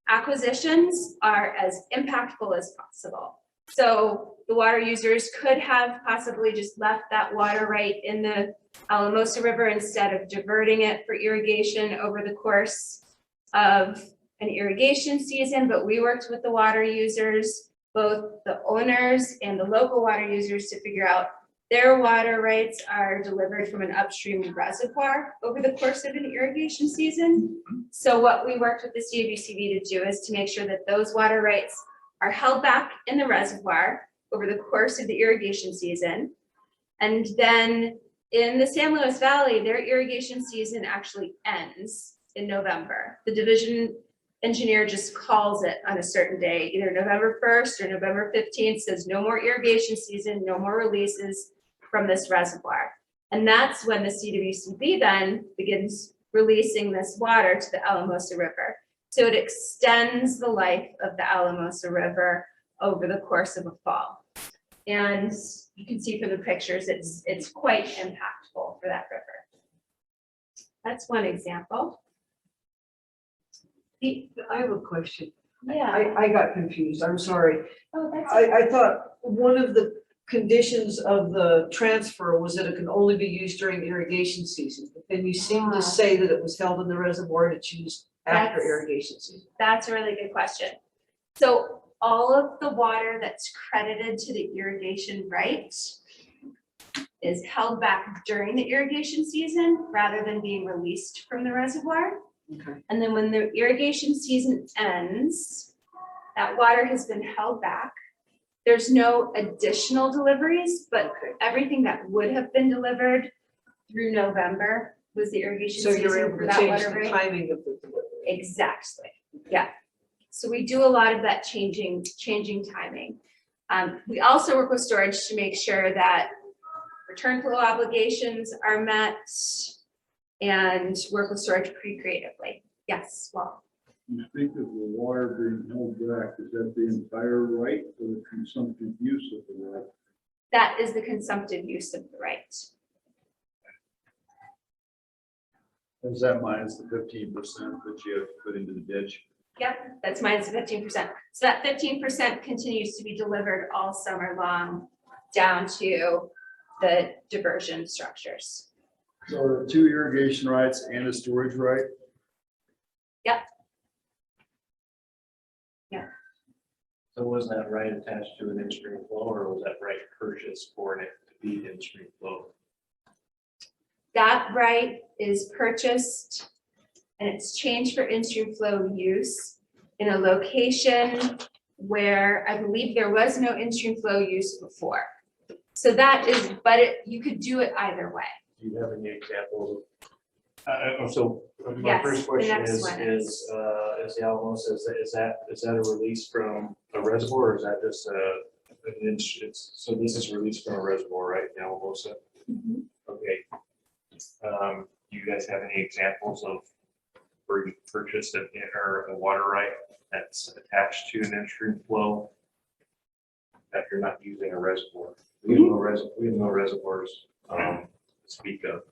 acquisitions are as impactful as possible. So the water users could have possibly just left that water right in the Alamosa River instead of diverting it for irrigation over the course of an irrigation season, but we worked with the water users, both the owners and the local water users, to figure out their water rights are delivered from an upstream reservoir over the course of an irrigation season. So what we worked with the CWCB to do is to make sure that those water rights are held back in the reservoir over the course of the irrigation season. And then in the San Luis Valley, their irrigation season actually ends in November. The division engineer just calls it on a certain day, either November 1st or November 15th, says no more irrigation season, no more releases from this reservoir. And that's when the CWCB then begins releasing this water to the Alamosa River. So it extends the life of the Alamosa River over the course of a fall. And you can see from the pictures, it's quite impactful for that river. That's one example. I have a question. Yeah. I got confused. I'm sorry. Oh, that's. I thought one of the conditions of the transfer was that it can only be used during the irrigation season. But then you seem to say that it was held in the reservoir to choose after That's- irrigation season. That's a really good question. So all of the water that's credited to the irrigation right is held back during the irrigation season rather than being released from the reservoir. Okay. And then when the irrigation season ends, that water has been held back. There's no additional deliveries, but everything that would have been delivered through November was the irrigation So you're season able for to that change water the right. timing of the delivery. Exactly, yeah. So we do a lot of that changing timing. We also work with storage to make sure that return flow obligations are met and work with storage pretty creatively. Yes, well, You speak of the water being held back, is that the entire right or the consumptive use of the right? that is the consumptive use of the right. Is that minus the 15% that you have to put into the ditch? Yep, that's minus 15%. So that 15% continues to be delivered all summer long down to the diversion structures. So there are 2 irrigation rights and a storage right? Yep. Yeah. So was that right attached to an in-stream flow, or was that right purchased for it to be in-stream flow? That right is purchased and it's changed for in-stream flow use in a location where I believe there was no in-stream flow use before. So that is, but you could do it either way. Do you have any examples? So my Yes, first the question next is one the Alamos, is that a release from a reservoir, or is that just so this is released from a reservoir, right, the Alamosa? Mhm. Okay. Do you guys have any examples of where you purchased a water right that's attached to an in-stream flow that you're not using a reservoir? We have no reservoirs to speak of.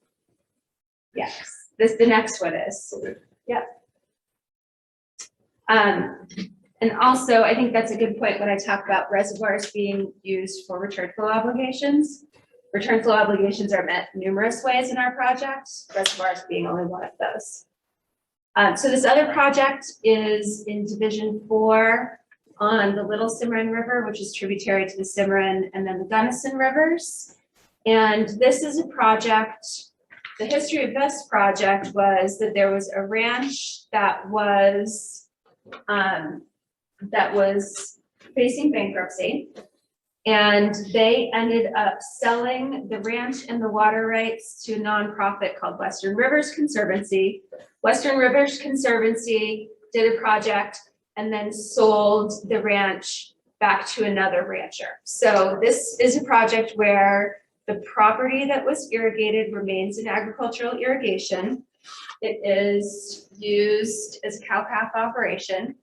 Yes, the next one is. Okay. Yep. And also, I think that's a good point when I talk about reservoirs being used for return flow obligations. Return flow obligations are met numerous ways in our project, reservoirs being only one of those. So this other project is in Division 4 on the Little Cimarron River, which is tributary to the Cimarron and then the Gunnison Rivers. And this is a project, the history of this project was that there was a ranch that was facing bankruptcy. And they ended up selling the ranch and the water rights to a nonprofit called Western Rivers Conservancy. Western Rivers Conservancy did a project and then sold the ranch back to another rancher. So this is a project where the property that was irrigated remains in agricultural irrigation. It is used as a cow-calf operation.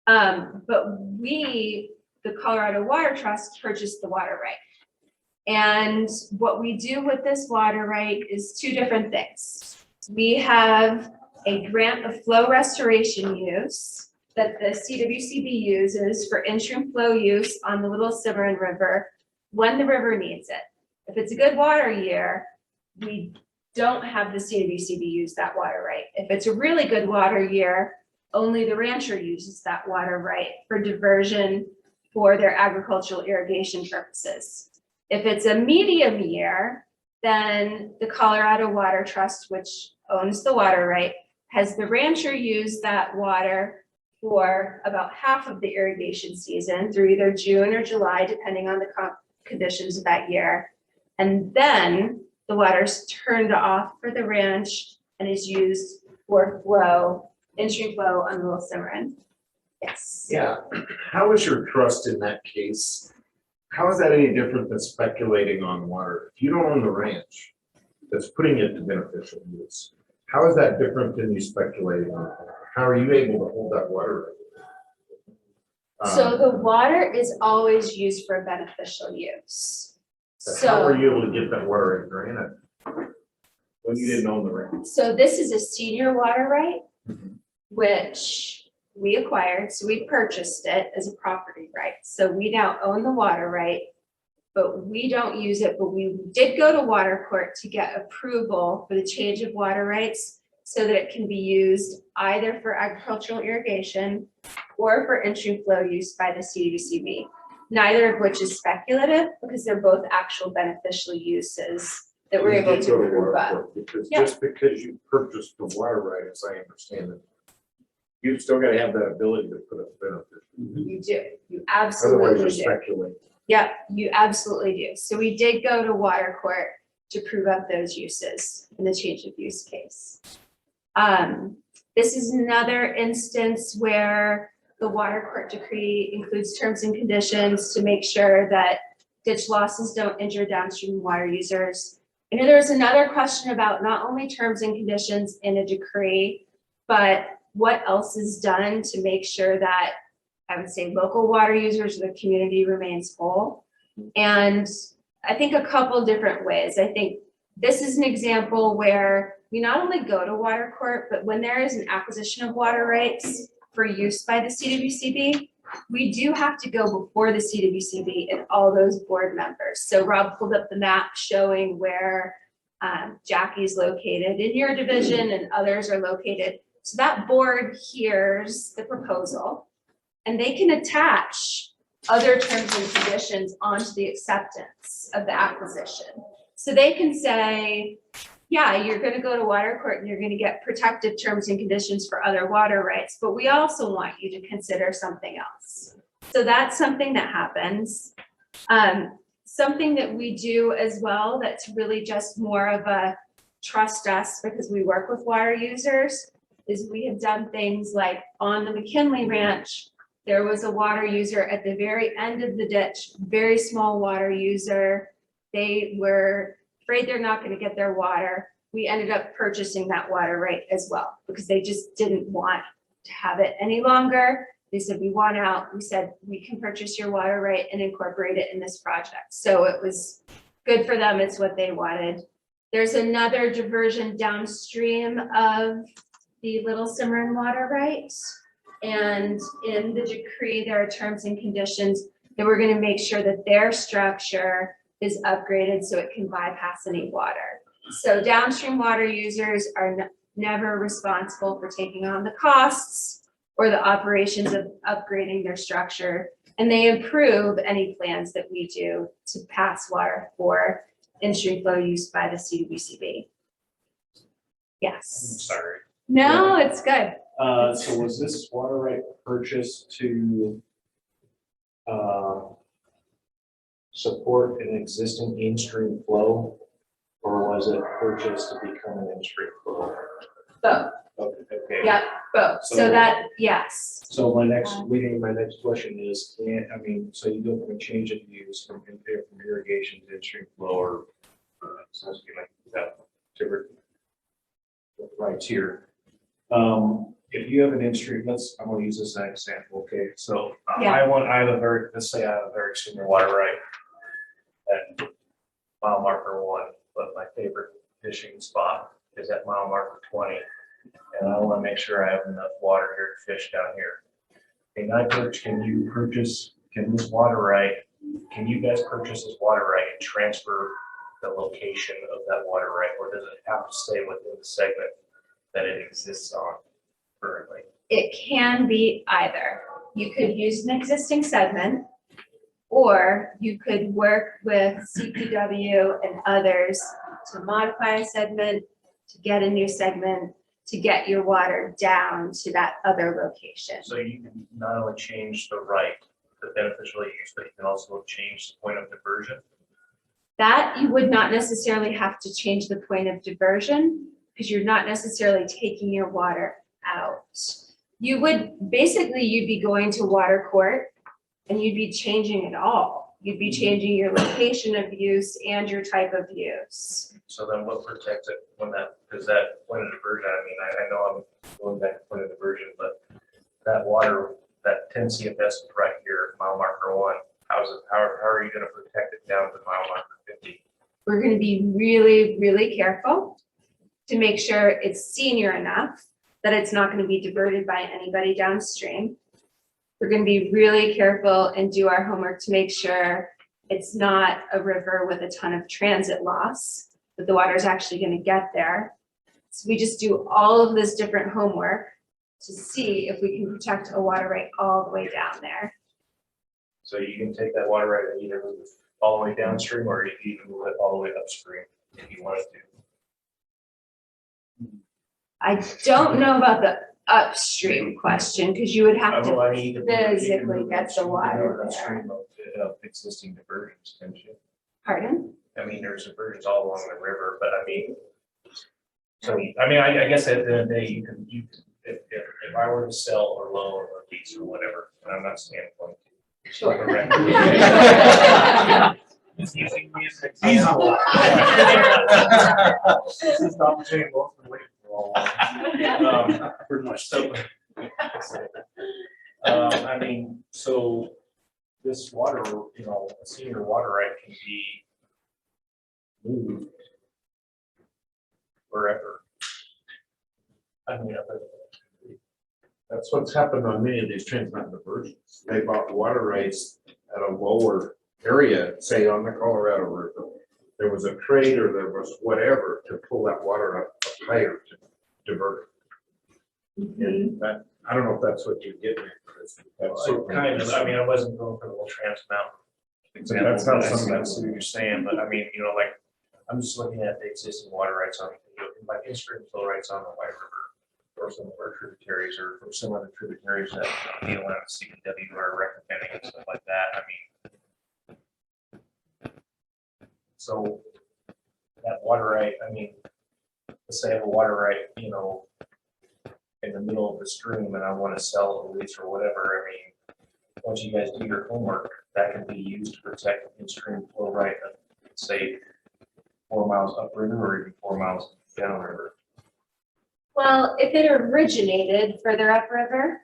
But we, the Colorado Water Trust, purchased the water right. And what we do with this water right is two different things. We have a grant of flow restoration use that the CWCB uses for in-stream flow use on the Little Cimarron River when the river needs it. If it's a good water year, we don't have the CWCB use that water right. If it's a really good water year, only the rancher uses that water right for diversion for their agricultural irrigation purposes. If it's a medium year, then the Colorado Water Trust, which owns the water right, has the rancher use that water for about half of the irrigation season through either June or July, depending on the conditions of that year. And then the water's turned off for the ranch and is used for flow, in-stream flow on the Little Cimarron. Yes. Yeah, how is your trust in that case? How is that any different than speculating on water? If you don't own the ranch that's putting it to beneficial use, how is that different than you speculating on? How are you able to hold that water? So the water is always used for beneficial use. How were So, you able to get that water in granted when you didn't own the ranch? so this is a senior water right, which we acquired, so we purchased it as a property right. So we now own the water right, but we don't use it, but we did go to water court to get approval for the change of water rights so that it can be used either for agricultural irrigation or for in-stream flow use by the CWCB. Neither of which is speculative because they're both actual beneficial uses that we're You able did to go to approve water of. court, because Yeah. just because you purchased the water right, as I understand it, you've still got to have that ability to put a benefit. You do, you Otherwise, absolutely you're do. speculating. Yep, you absolutely do. So we did go to water court to prove up those uses in the change of use case. This is another instance where the water court decree includes terms and conditions to make sure that ditch losses don't injure downstream water users. I know there was another question about not only terms and conditions in a decree, but what else is done to make sure that, I would say, local water users or the community remains whole. And I think a couple different ways. I think this is an example where we not only go to water court, but when there is an acquisition of water rights for use by the CWCB, we do have to go before the CWCB and all those board members. So Rob pulled up the map showing where Jackie's located in your division and others are located. So that board hears the proposal. and they can attach other terms and conditions onto the acceptance of the acquisition. So they can say, yeah, you're gonna go to water court and you're gonna get protective terms and conditions for other water rights, but we also want you to consider something else. So that's something that happens. Something that we do as well that's really just more of a trust us because we work with water users is we have done things like on the McKinley Ranch, there was a water user at the very end of the ditch, very small water user. They were afraid they're not gonna get their water. We ended up purchasing that water right as well because they just didn't want to have it any longer. They said, we want out. We said, we can purchase your water right and incorporate it in this project. So it was good for them. It's what they wanted. There's another diversion downstream of the Little Cimarron water rights. And in the decree, there are terms and conditions that we're going to make sure that their structure is upgraded so it can bypass any water. So downstream water users are never responsible for taking on the costs or the operations of upgrading their structure. And they improve any plans that we do to pass water for in-stream flow use by the CWCB. Yes. Sorry. No, it's good. So was this water right purchased to support an existing in-stream flow? Or was it purchased to become an in-stream flow? Both. Okay. Yep, both. So that, yes. So my next question is, so you go from a change of use from irrigation to in-stream flow or something like that, different rights here. If you have an in-stream, I'm gonna use this as an example, okay? So let's say I have a very senior water right at mile marker 1, but my favorite fishing spot is at mile marker 20. And I want to make sure I have enough water here to fish down here. Can you purchase this water right? Can you guys purchase this water right and transfer the location of that water right, or does it have to stay within the segment that it exists on currently? It can be either. You could use an existing segment, or you could work with CPW and others to modify a segment, to get a new segment, to get your water down to that other location. So you can not only change the right, the beneficial use, but you can also change the point of diversion. That you would not necessarily have to change the point of diversion because you're not necessarily taking your water out. You would, basically, you'd be going to water court and you'd be changing it all. You'd be changing your location of use and your type of use. So then what protects it when because that point of diversion, I know I'm going back to point of diversion, but that water, that 10 CFS is right here, mile marker 1. How are you gonna protect it down to mile marker 50? We're gonna be really, really careful to make sure it's senior enough that it's not gonna be diverted by anybody downstream. We're gonna be really careful and do our homework to make sure it's not a river with a ton of transit loss, that the water is actually gonna get there. So we just do all of this different homework to see if we can protect a water right all the way down there. So you can take that water right and either move it all the way downstream or you can move it all the way upstream if you wanted to. I don't know about the upstream question, because you would have to You can move it- physically get the water there. Upstream of existing diversions, can't you? Pardon? There's diversions all along the river, but I guess at the end of the day, you can, if I were to sell or loan or lease or whatever, and I'm not standing for it. Sure. Just using me as an example. This is the opportunity both for waiting for a while. Pretty much so. So this water, a senior water right can be moved wherever. That's what's happened on many of these transmountain diversions. They bought water rights at a lower area, say on the Colorado River. There was a trade or there was whatever to pull that water up higher to divert it. And I don't know if that's what you're getting at, Chris. That's certainly- Kind of, I mean, I wasn't going for the whole Trans Mountain example, That's not but I see something- what you're saying, but I mean, like, I'm just looking at the existing water rights on, like in-stream flow rights on the White River, or some of our tributaries, or some other tributaries that DLN and CPW are recommending and stuff like that, I mean. So that water right, I mean, let's say I have a water right, in the middle of the stream and I want to sell a lease or whatever, I mean, once you guys do your homework, that can be used to protect in-stream flow right of, say, 4 miles upriver or even 4 miles downriver. Well, if it originated further upriver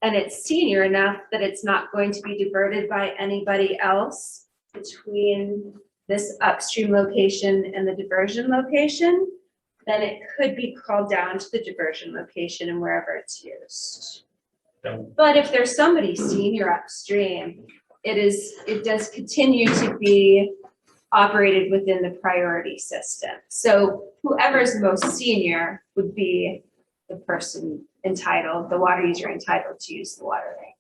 and it's senior enough that it's not going to be diverted by anybody else between this upstream location and the diversion location, then it could be called down to the diversion location and wherever it's used. But if there's somebody senior upstream, it does continue to be operated within the priority system. So whoever's most senior would be the person entitled, the water user entitled to use the water right.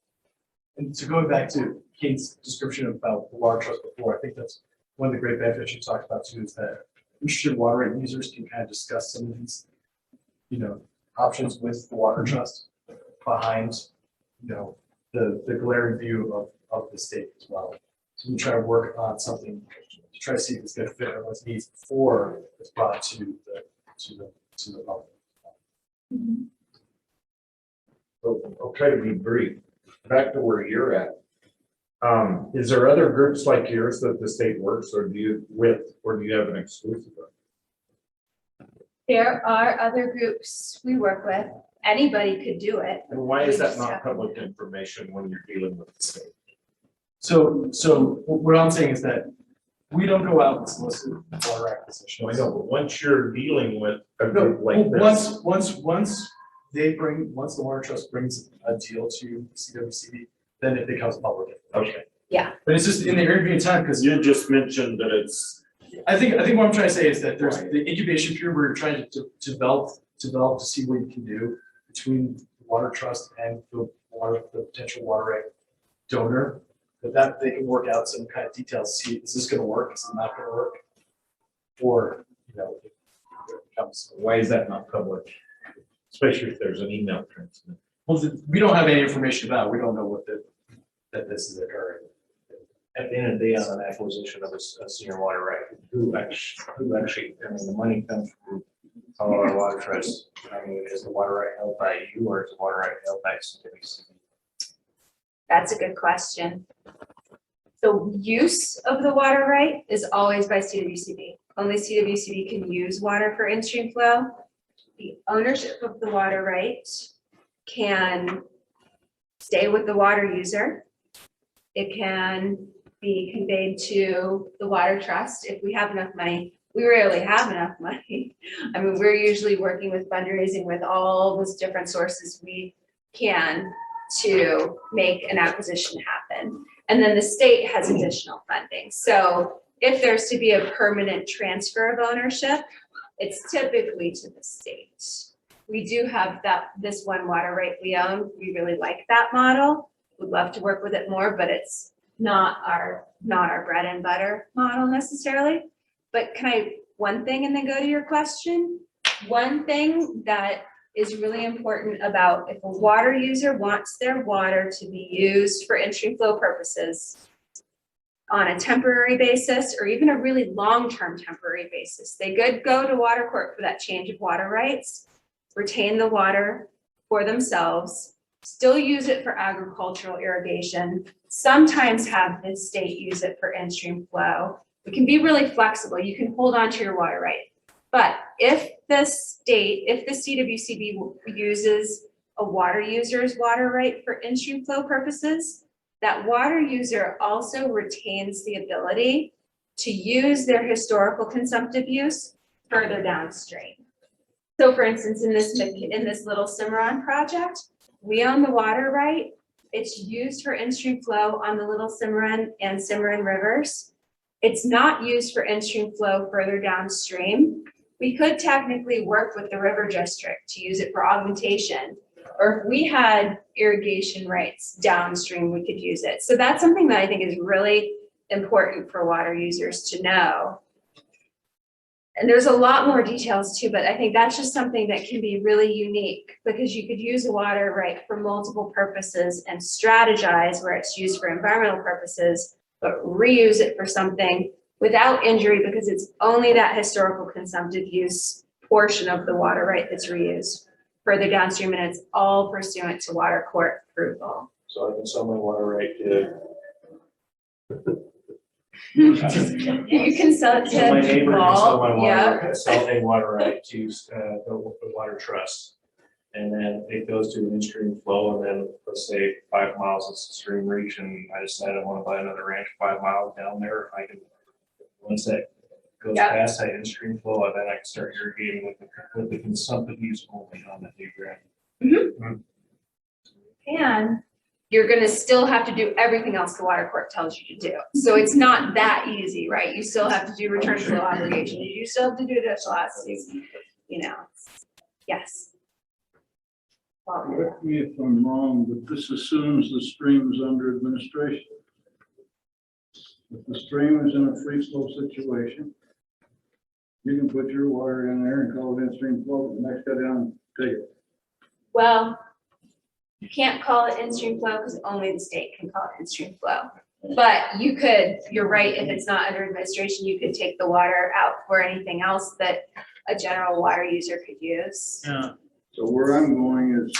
And so going back to Kate's description about the water trust before, I think that's one of the great benefits you talked about too, is that interested water right users can kind of discuss some of these, options with the water trust behind, the glaring view of the state as well. So we try to work on something to try to see if it's going to fit everyone's needs before it's brought to the public. So I'll try to be brief. Back to where you're at. Is there other groups like yours that the state works or do you have an exclusive? There are other groups we work with. Anybody could do it. And why is We that just not have- public information when you're dealing with the state? So what I'm saying is that we don't go out and solicit water acquisition. I know, but once you're dealing with a No, group like this. once the water trust brings a deal to CWCB, then it becomes public. Okay. Yeah. But it's just in the intervening time, because You just mentioned that it's. I think what I'm trying to say is that there's the incubation period where you're trying to develop to see what you can do between the water trust and the potential water right donor. That they can work out some kind of details, see, is this gonna work, is it not gonna work? Or, it becomes, Why is that not public? Especially if there's an email transmit. well, we don't have any information about it, we don't know that this is occurring. At the end of the day, on an acquisition of a senior water right, who actually, I mean, the money comes from Colorado Water Trust. I mean, is the water right held by you or is the water right held by CWC? That's a good question. The use of the water right is always by CWCB. Only CWCB can use water for in-stream flow. The ownership of the water right can stay with the water user. It can be conveyed to the water trust if we have enough money. We rarely have enough money. I mean, we're usually working with fundraising with all those different sources we can to make an acquisition happen. And then the state has additional funding. So if there's to be a permanent transfer of ownership, it's typically to the state. We do have this one water right we own. We really like that model. Would love to work with it more, but it's not our bread and butter model necessarily. But one thing and then go to your question? One thing that is really important about if a water user wants their water to be used for in-stream flow purposes on a temporary basis or even a really long-term temporary basis, they could go to water court for that change of water rights, retain the water for themselves, still use it for agricultural irrigation, sometimes have the state use it for in-stream flow. It can be really flexible. You can hold on to your water right. But if the CWCB uses a water user's water right for in-stream flow purposes, that water user also retains the ability to use their historical consumptive use further downstream. So for instance, in this little Cimarron project, we own the water right. It's used for in-stream flow on the Little Cimarron and Cimarron rivers. It's not used for in-stream flow further downstream. We could technically work with the river district to use it for augmentation, or if we had irrigation rights downstream, we could use it. So that's something that I think is really important for water users to know. And there's a lot more details too, but I think that's just something that can be really unique because you could use the water right for multiple purposes and strategize where it's used for environmental purposes, but reuse it for something without injury because it's only that historical consumptive use portion of the water right that's reused further downstream, and it's all pursuant to water court approval. So I can sell my water right to. You can sell it So my to neighbor can sell my Paul, yeah. water, sell a water right to the water trust. And then it goes to an in-stream flow, and then let's say 5 miles is the stream reach, and I decide I want to buy another ranch 5 miles down there. I can, once that goes Yeah. past that in-stream flow, and then I can start irrigating with the consumptive use only on the new ground. And you're gonna still have to do everything else the water court tells you to do. So it's not that easy, right? You still have to do return flow obligation. You still have to do dish you know, yes. Correct me if I'm wrong, but this assumes the stream is under administration. If the stream is in a free flow situation, you can put your water in there and call it in-stream flow, the next guy down, take it. Well, you can't call it in-stream flow because only the state can call it in-stream flow. But you could, you're right, if it's not under administration, you could take the water out for anything else that a general water user could use. Yeah. So where I'm going is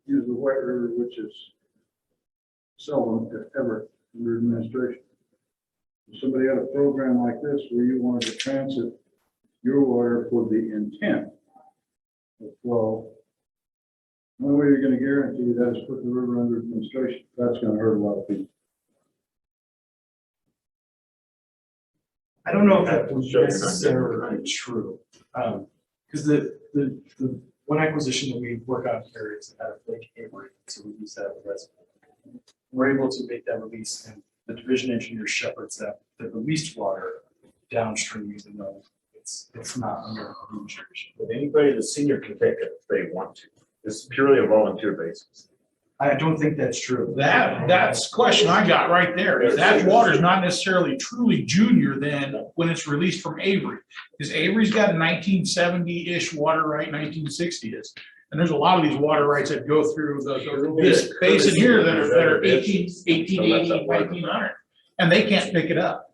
use the White River, which is seldom, if ever, under administration. If somebody had a program like this where you wanted to transit your water for the intent of flow, the only way you're gonna guarantee that is put the river under administration. That's gonna hurt a lot of people. I don't know if that was necessarily true. Because the one acquisition that we work on here is out of Lake Avery, so we use that as a reservoir. We're able to make that release, and the division engineer shepherds that the released water downstream, even though it's not under administration. But anybody that's senior can take it if they want to. It's purely a volunteer basis. I don't think that's true. That's the question I got right there, is that water's not necessarily truly junior then when it's released from Avery. Because Avery's got a 1970-ish water right, 1960-ish. And there's a lot of these water rights that go through this basin here that are 1880, 1900. And they can't pick it up.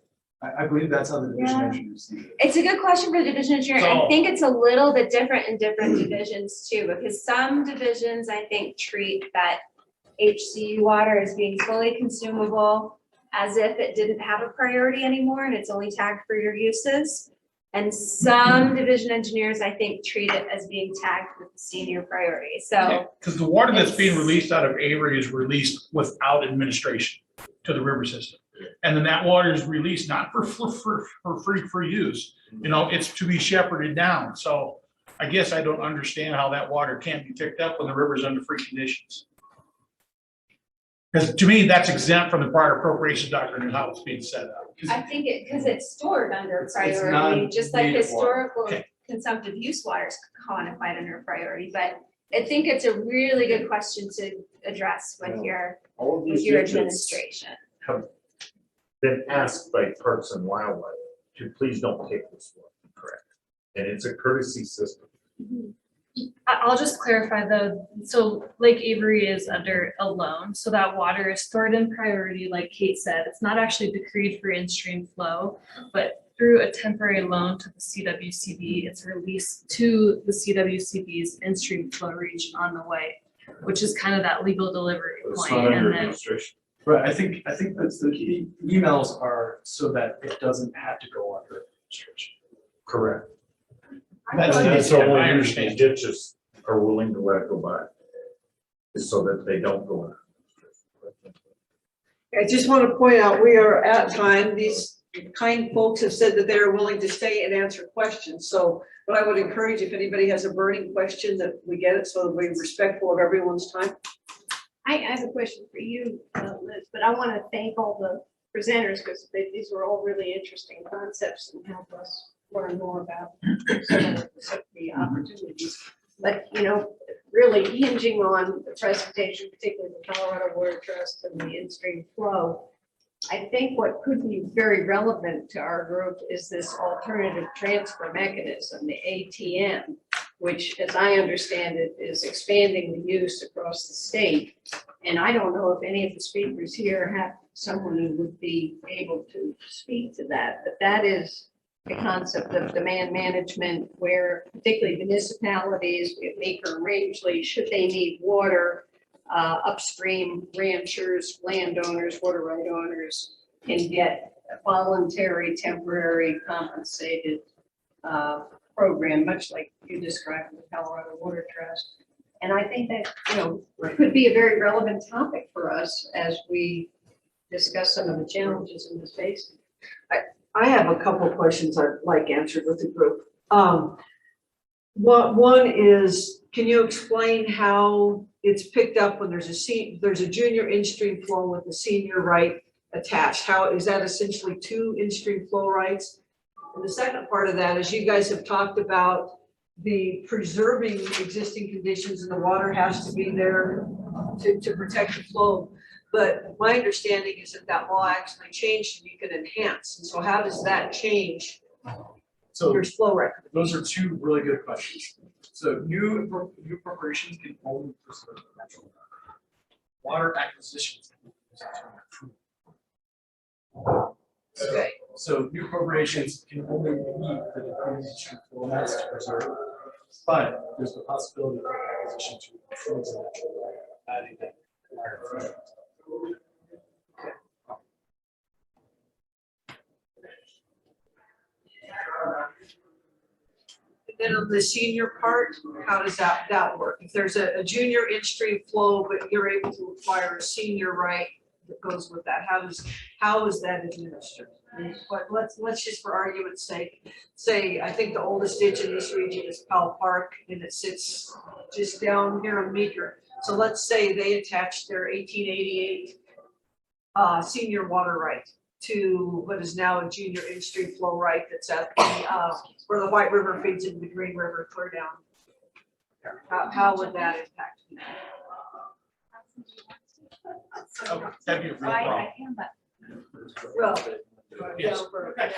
I believe that's how the division Yeah. engineers see it. It's a good question for the division engineer. I So- think it's a little bit different in different divisions too, because some divisions, I think, treat that HCU water as being fully consumable as if it didn't have a priority anymore and it's only tagged for your uses. And some division engineers, I think, treat it as being tagged with senior priority. So Because the water that's being It's- released out of Avery is released without administration to the river system. And then that water is released not for free use, you know, it's to be shepherded down. So I guess I don't understand how that water can't be picked up when the river's under free conditions. Because to me, that's exempt from the prior appropriation doctrine and how it's being set up. I think it, because it's stored under It's priority, just like non-native water. historical Okay. consumptive use water is quantified under priority. But I think it's a really good question to address with your All of with these your ditches administration. have been asked by Parks and Wildlife to please don't take this one, correct? And it's a courtesy system. I'll just clarify though, so Lake Avery is under a loan, so that water is stored in priority, like Kate said. It's not actually decreed for in-stream flow, but through a temporary loan to the CWCB, it's released to the CWCB's in-stream flow reach on the way, which is kind of that legal delivery But it's point. not And under then, administration. Right, I think that's the key. Emails are so that it doesn't have to go under administration. Correct. That's And that's the I only reason understand. ditches are willing to let it go by. Is so that they don't go under. I just want to point out, we are at time. These kind folks have said that they're willing to stay and answer questions. So what I would encourage, if anybody has a burning question, that we get it so that we're respectful of everyone's time. I have a question for you, Liz, but I want to thank all the presenters because these were all really interesting concepts and help us learn more about some of the opportunities. But, you know, really really hinging on the presentation, particularly the Colorado Water Trust and the in-stream flow. I think what could be very relevant to our group is this alternative transfer mechanism, the ATM, which, as I understand it, is expanding the use across the state. And I don't know if any of the speakers here have someone who would be able to speak to that, but that is the concept of demand management, where particularly municipalities, Meeker and Rangeley, should they need water, upstream ranchers, landowners, water right owners can get a voluntary, temporary, compensated program, much like you described in the Colorado Water Trust. And I think that, could be a very relevant topic for us as we discuss some of the challenges in this basin. I have a couple of questions I'd like answered with the group. One is, can you explain how it's picked up when there's a junior in-stream flow with a senior right attached? How is that essentially two in-stream flow rights? And the second part of that is you guys have talked about the preserving existing conditions and the water has to be there to protect the flow. But my understanding is that law actually changed and you can enhance. And so how does that change So your flow record? those are two really good questions. So new appropriations can only preserve the natural environment. Water acquisitions can be preserved through improvement. Okay. So new appropriations can only meet the decreased formats to preserve, but there's the possibility of acquisition to improve the natural environment, adding that higher threshold. And then on the senior part, how does that work? If there's a junior in-stream flow, but you're able to acquire a senior right that goes with that, how is that administered? But let's just for argument's sake, say, I think the oldest ditch in this region is Powell Park and it sits just down here on Meeker. So let's say they attached their 1888 senior water right to what is now a junior in-stream flow right that's at the, where the White River feeds into the Green River clear down. How would that impact people? That'd be a real problem. Well, Yes. down for, at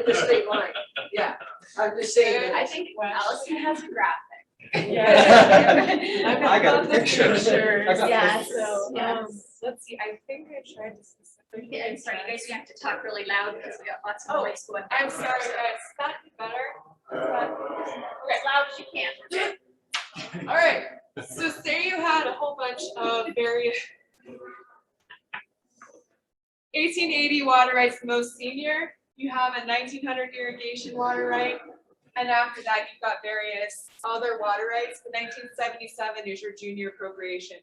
the state line, yeah, I'm just saying. I think Allison has a graphic. I got a picture. Pictures. I got Yes, pictures. So, yes. let's see, I think I tried to specifically. I'm sorry, you guys, we have to talk really loud because we got lots of Oh, noise going on. I'm sorry, guys, is that better? Okay, loud as you can. All right, so say you had a whole bunch of very 1880 water rights, the most senior, you have a 1900 irrigation water right, and after that, you've got various other water rights. The 1977 is your junior appropriation.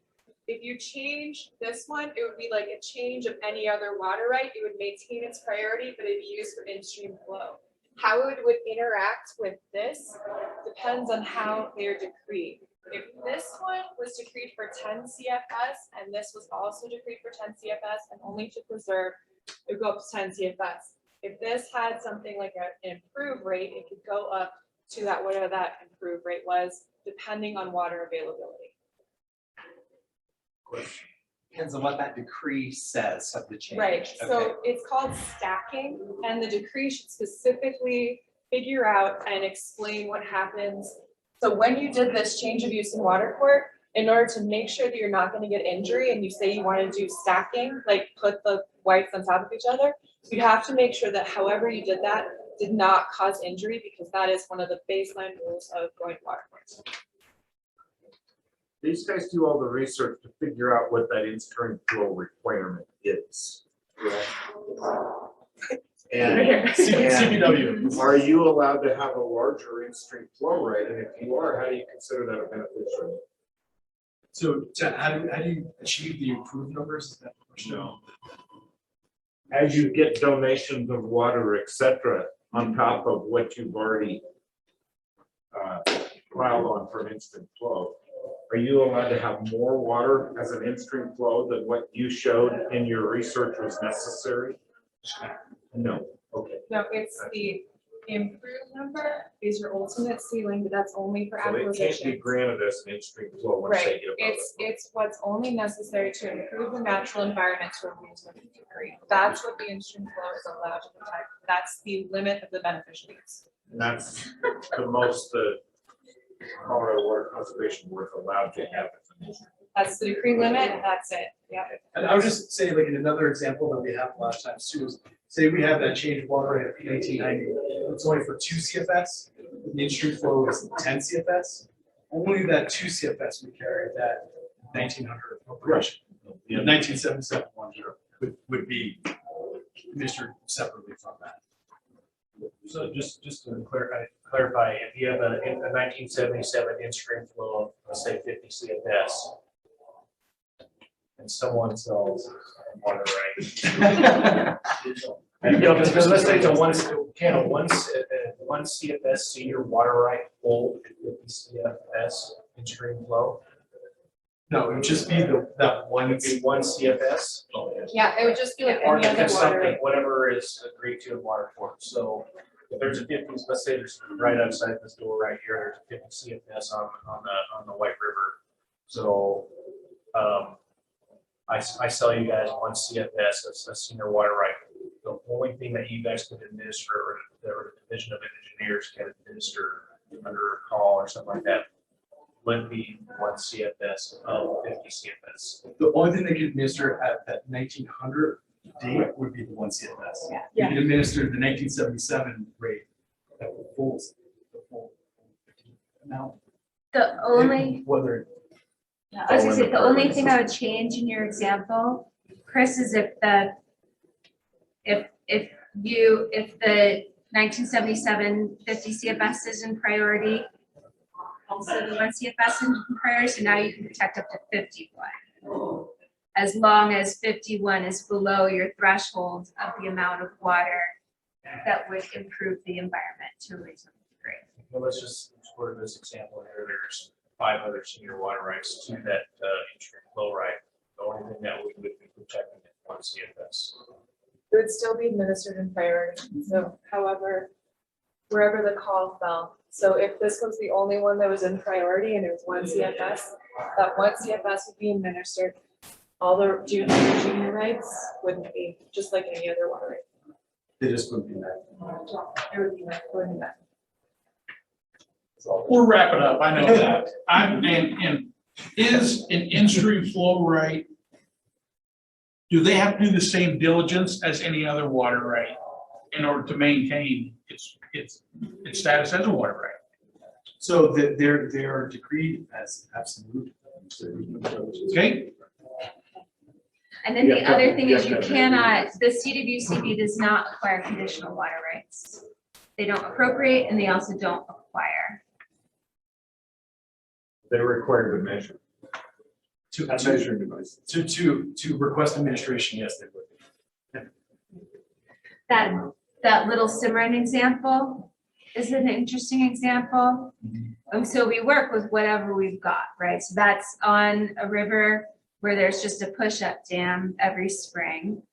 If you change this one, it would be like a change of any other water right. It would maintain its priority, but it'd be used for in-stream flow. How it would interact with this depends on how they're decreed. If this one was decreed for 10 CFS and this was also decreed for 10 CFS and only to preserve, it would go up to 10 CFS. If this had something like an improved rate, it could go up to that, whatever that improved rate was, depending on water availability. Depends on what that decree says of the change. Right, Okay. so it's called stacking, and the decree should specifically figure out and explain what happens. So when you did this change of use in water court, in order to make sure that you're not going to get injury and you say you want to do stacking, like put the whites on top of each other, you have to make sure that however you did that did not cause injury, because that is one of the baseline rules of going to water courts. These guys do all the research to figure out what that in-stream flow requirement is. And CPW. are you allowed to have a larger in-stream flow rate? And if you are, how do you consider that a beneficial? So how do you achieve the improved numbers? Is that the question? No. As you get donations of water, et cetera, on top of what you've already filed on for instant flow, are you allowed to have more water as an in-stream flow than what you showed in your research was necessary? No, okay. No, it's the improved number is your ultimate ceiling, but that's only for So it can't be acquisition. granted as an in-stream flow once they Right, get above it's what's only necessary to improve the natural environment to a reasonable degree. That's what the in-stream flow is allowed to protect. That's the limit of the beneficial use. And that's the most the Colorado Water Conservation Board is allowed to have. That's the decree limit, and that's it, yeah. And I would just say, like, in another example that we have a lot of times too, is say we have that change of water rate of 1990, it's only for 2 CFS, the in-stream flow is 10 CFS. Only that 2 CFS we carry, that 1900 appropriation. The 1977 one would be administered separately from that. So just to clarify, if you have a 1977 in-stream flow of, let's say 50 CFS, and someone sells water right. And, you know, because let's say it's a one CFS senior water right full 50 CFS in-stream flow. No, it would just be that one. It would be one CFS. Yeah, it would just be like Or any other water something, rate. whatever is agreed to in water form. So if there's a 50, let's say there's right outside this door right here, there's a 50 CFS on the White River. So I sell you guys one CFS, that's a senior water right. The only thing that you guys could administer, or the Division of Engineers can administer under a call or something like that, would be one CFS of 50 CFS. The only thing they could administer at that 1900 date would be the 1 CFS. You can administer the 1977 rate that would full amount. The only, Whether, yeah, I was gonna say, the only thing I would change in your example, Chris, is if the 1977 50 CFS is in priority, also the 1 CFS in priority, so now you can protect up to 51. As long as 51 is below your threshold of the amount of water that would improve the environment to a reasonable degree. Well, let's just for this example here, there's 5 other senior water rights to that in-stream flow right. The only thing that we would be protecting is one CFS. It would still be administered in priority, so however, wherever the call fell. So if this was the only one that was in priority and it was 1 CFS, that 1 CFS would be administered. All the junior rights wouldn't be, just like any other water right. they just wouldn't be that. It would be like, wouldn't that? We're wrapping up, I know that. And is an in-stream flow right, do they have to do the same diligence as any other water right in order to maintain its status as a water right? So they're decreed as absolute. Okay? And then the other thing is you cannot, the CWCB does not acquire conditional water rights. They don't appropriate and they also don't acquire. They're required to measure. To Measuring device. to request administration, yes, they would. That little Cimarron example is an interesting example. So we work with whatever we've got, right? So that's on a river where there's just a push-up dam every spring.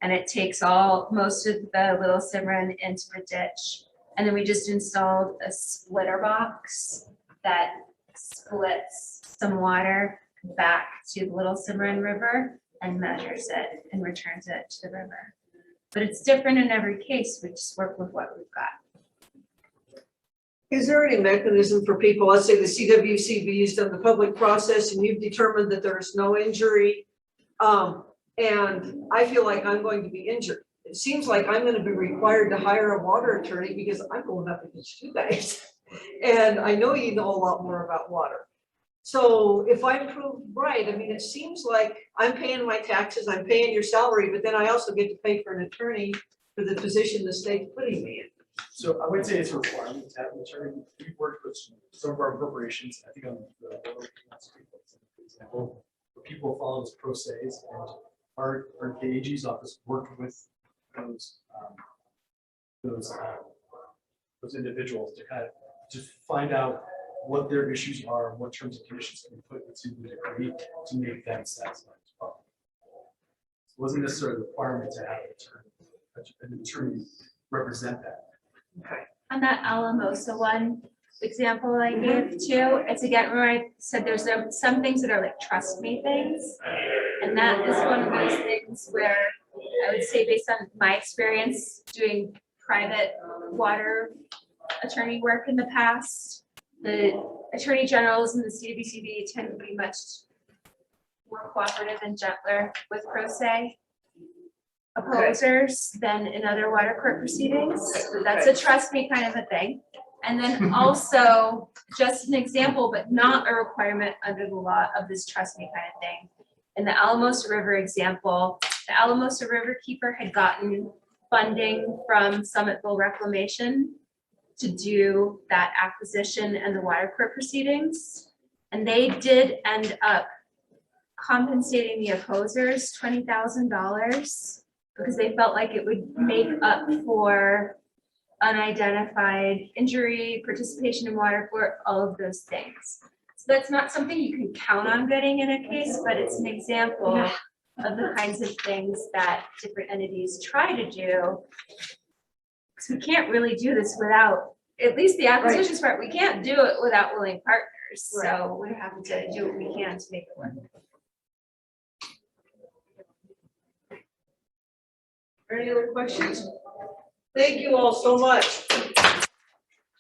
And it takes most of the little Cimarron into the ditch. And then we just installed a splitter box that splits some water back to the Little Cimarron River and measures it and returns it to the river. But it's different in every case. We just work with what we've got. Is there any mechanism for people, let's say the CWCB has done the public process and you've determined that there's no injury, and I feel like I'm going to be injured. It seems like I'm gonna be required to hire a water attorney because I'm going up against you guys. And I know you know a lot more about water. So if I'm proved right, I mean, it seems like I'm paying my taxes, I'm paying your salary, but then I also get to pay for an attorney for the position the state's putting me in. So I would say it's a requirement to have an attorney. We've worked with some of our corporations, I think on the example, where people follow this pro se's, and our KAG's office worked with those individuals to kind of just find out what their issues are, what terms and conditions can be put into the decree to make them satisfied as well. It wasn't necessarily a requirement to have an attorney represent that. Okay. On that Alamosa one example I gave too, it's again, where I said there's some things that are like trust me things. And that is one of those things where I would say based on my experience doing private water attorney work in the past, the attorney generals in the CWCB tend to be much more cooperative and gentler with pro se opposers than in other water court proceedings. So that's a trust me kind of a thing. And then also, just an example, but not a requirement under the law of this trust me kind of thing. In the Alamosa River example, the Alamosa River Keeper had gotten funding from Summitville Reclamation to do that acquisition and the water court proceedings. And they did end up compensating the opposers $20,000 because they felt like it would make up for unidentified injury, participation in water court, all of those things. So that's not something you can count on getting in a case, but it's an example of the kinds of things that different entities try to do. Because we can't really do this without, at least the acquisitions part, we can't do it without willing partners. So we have to do what we can to make it work. Any other questions? Thank you all so much.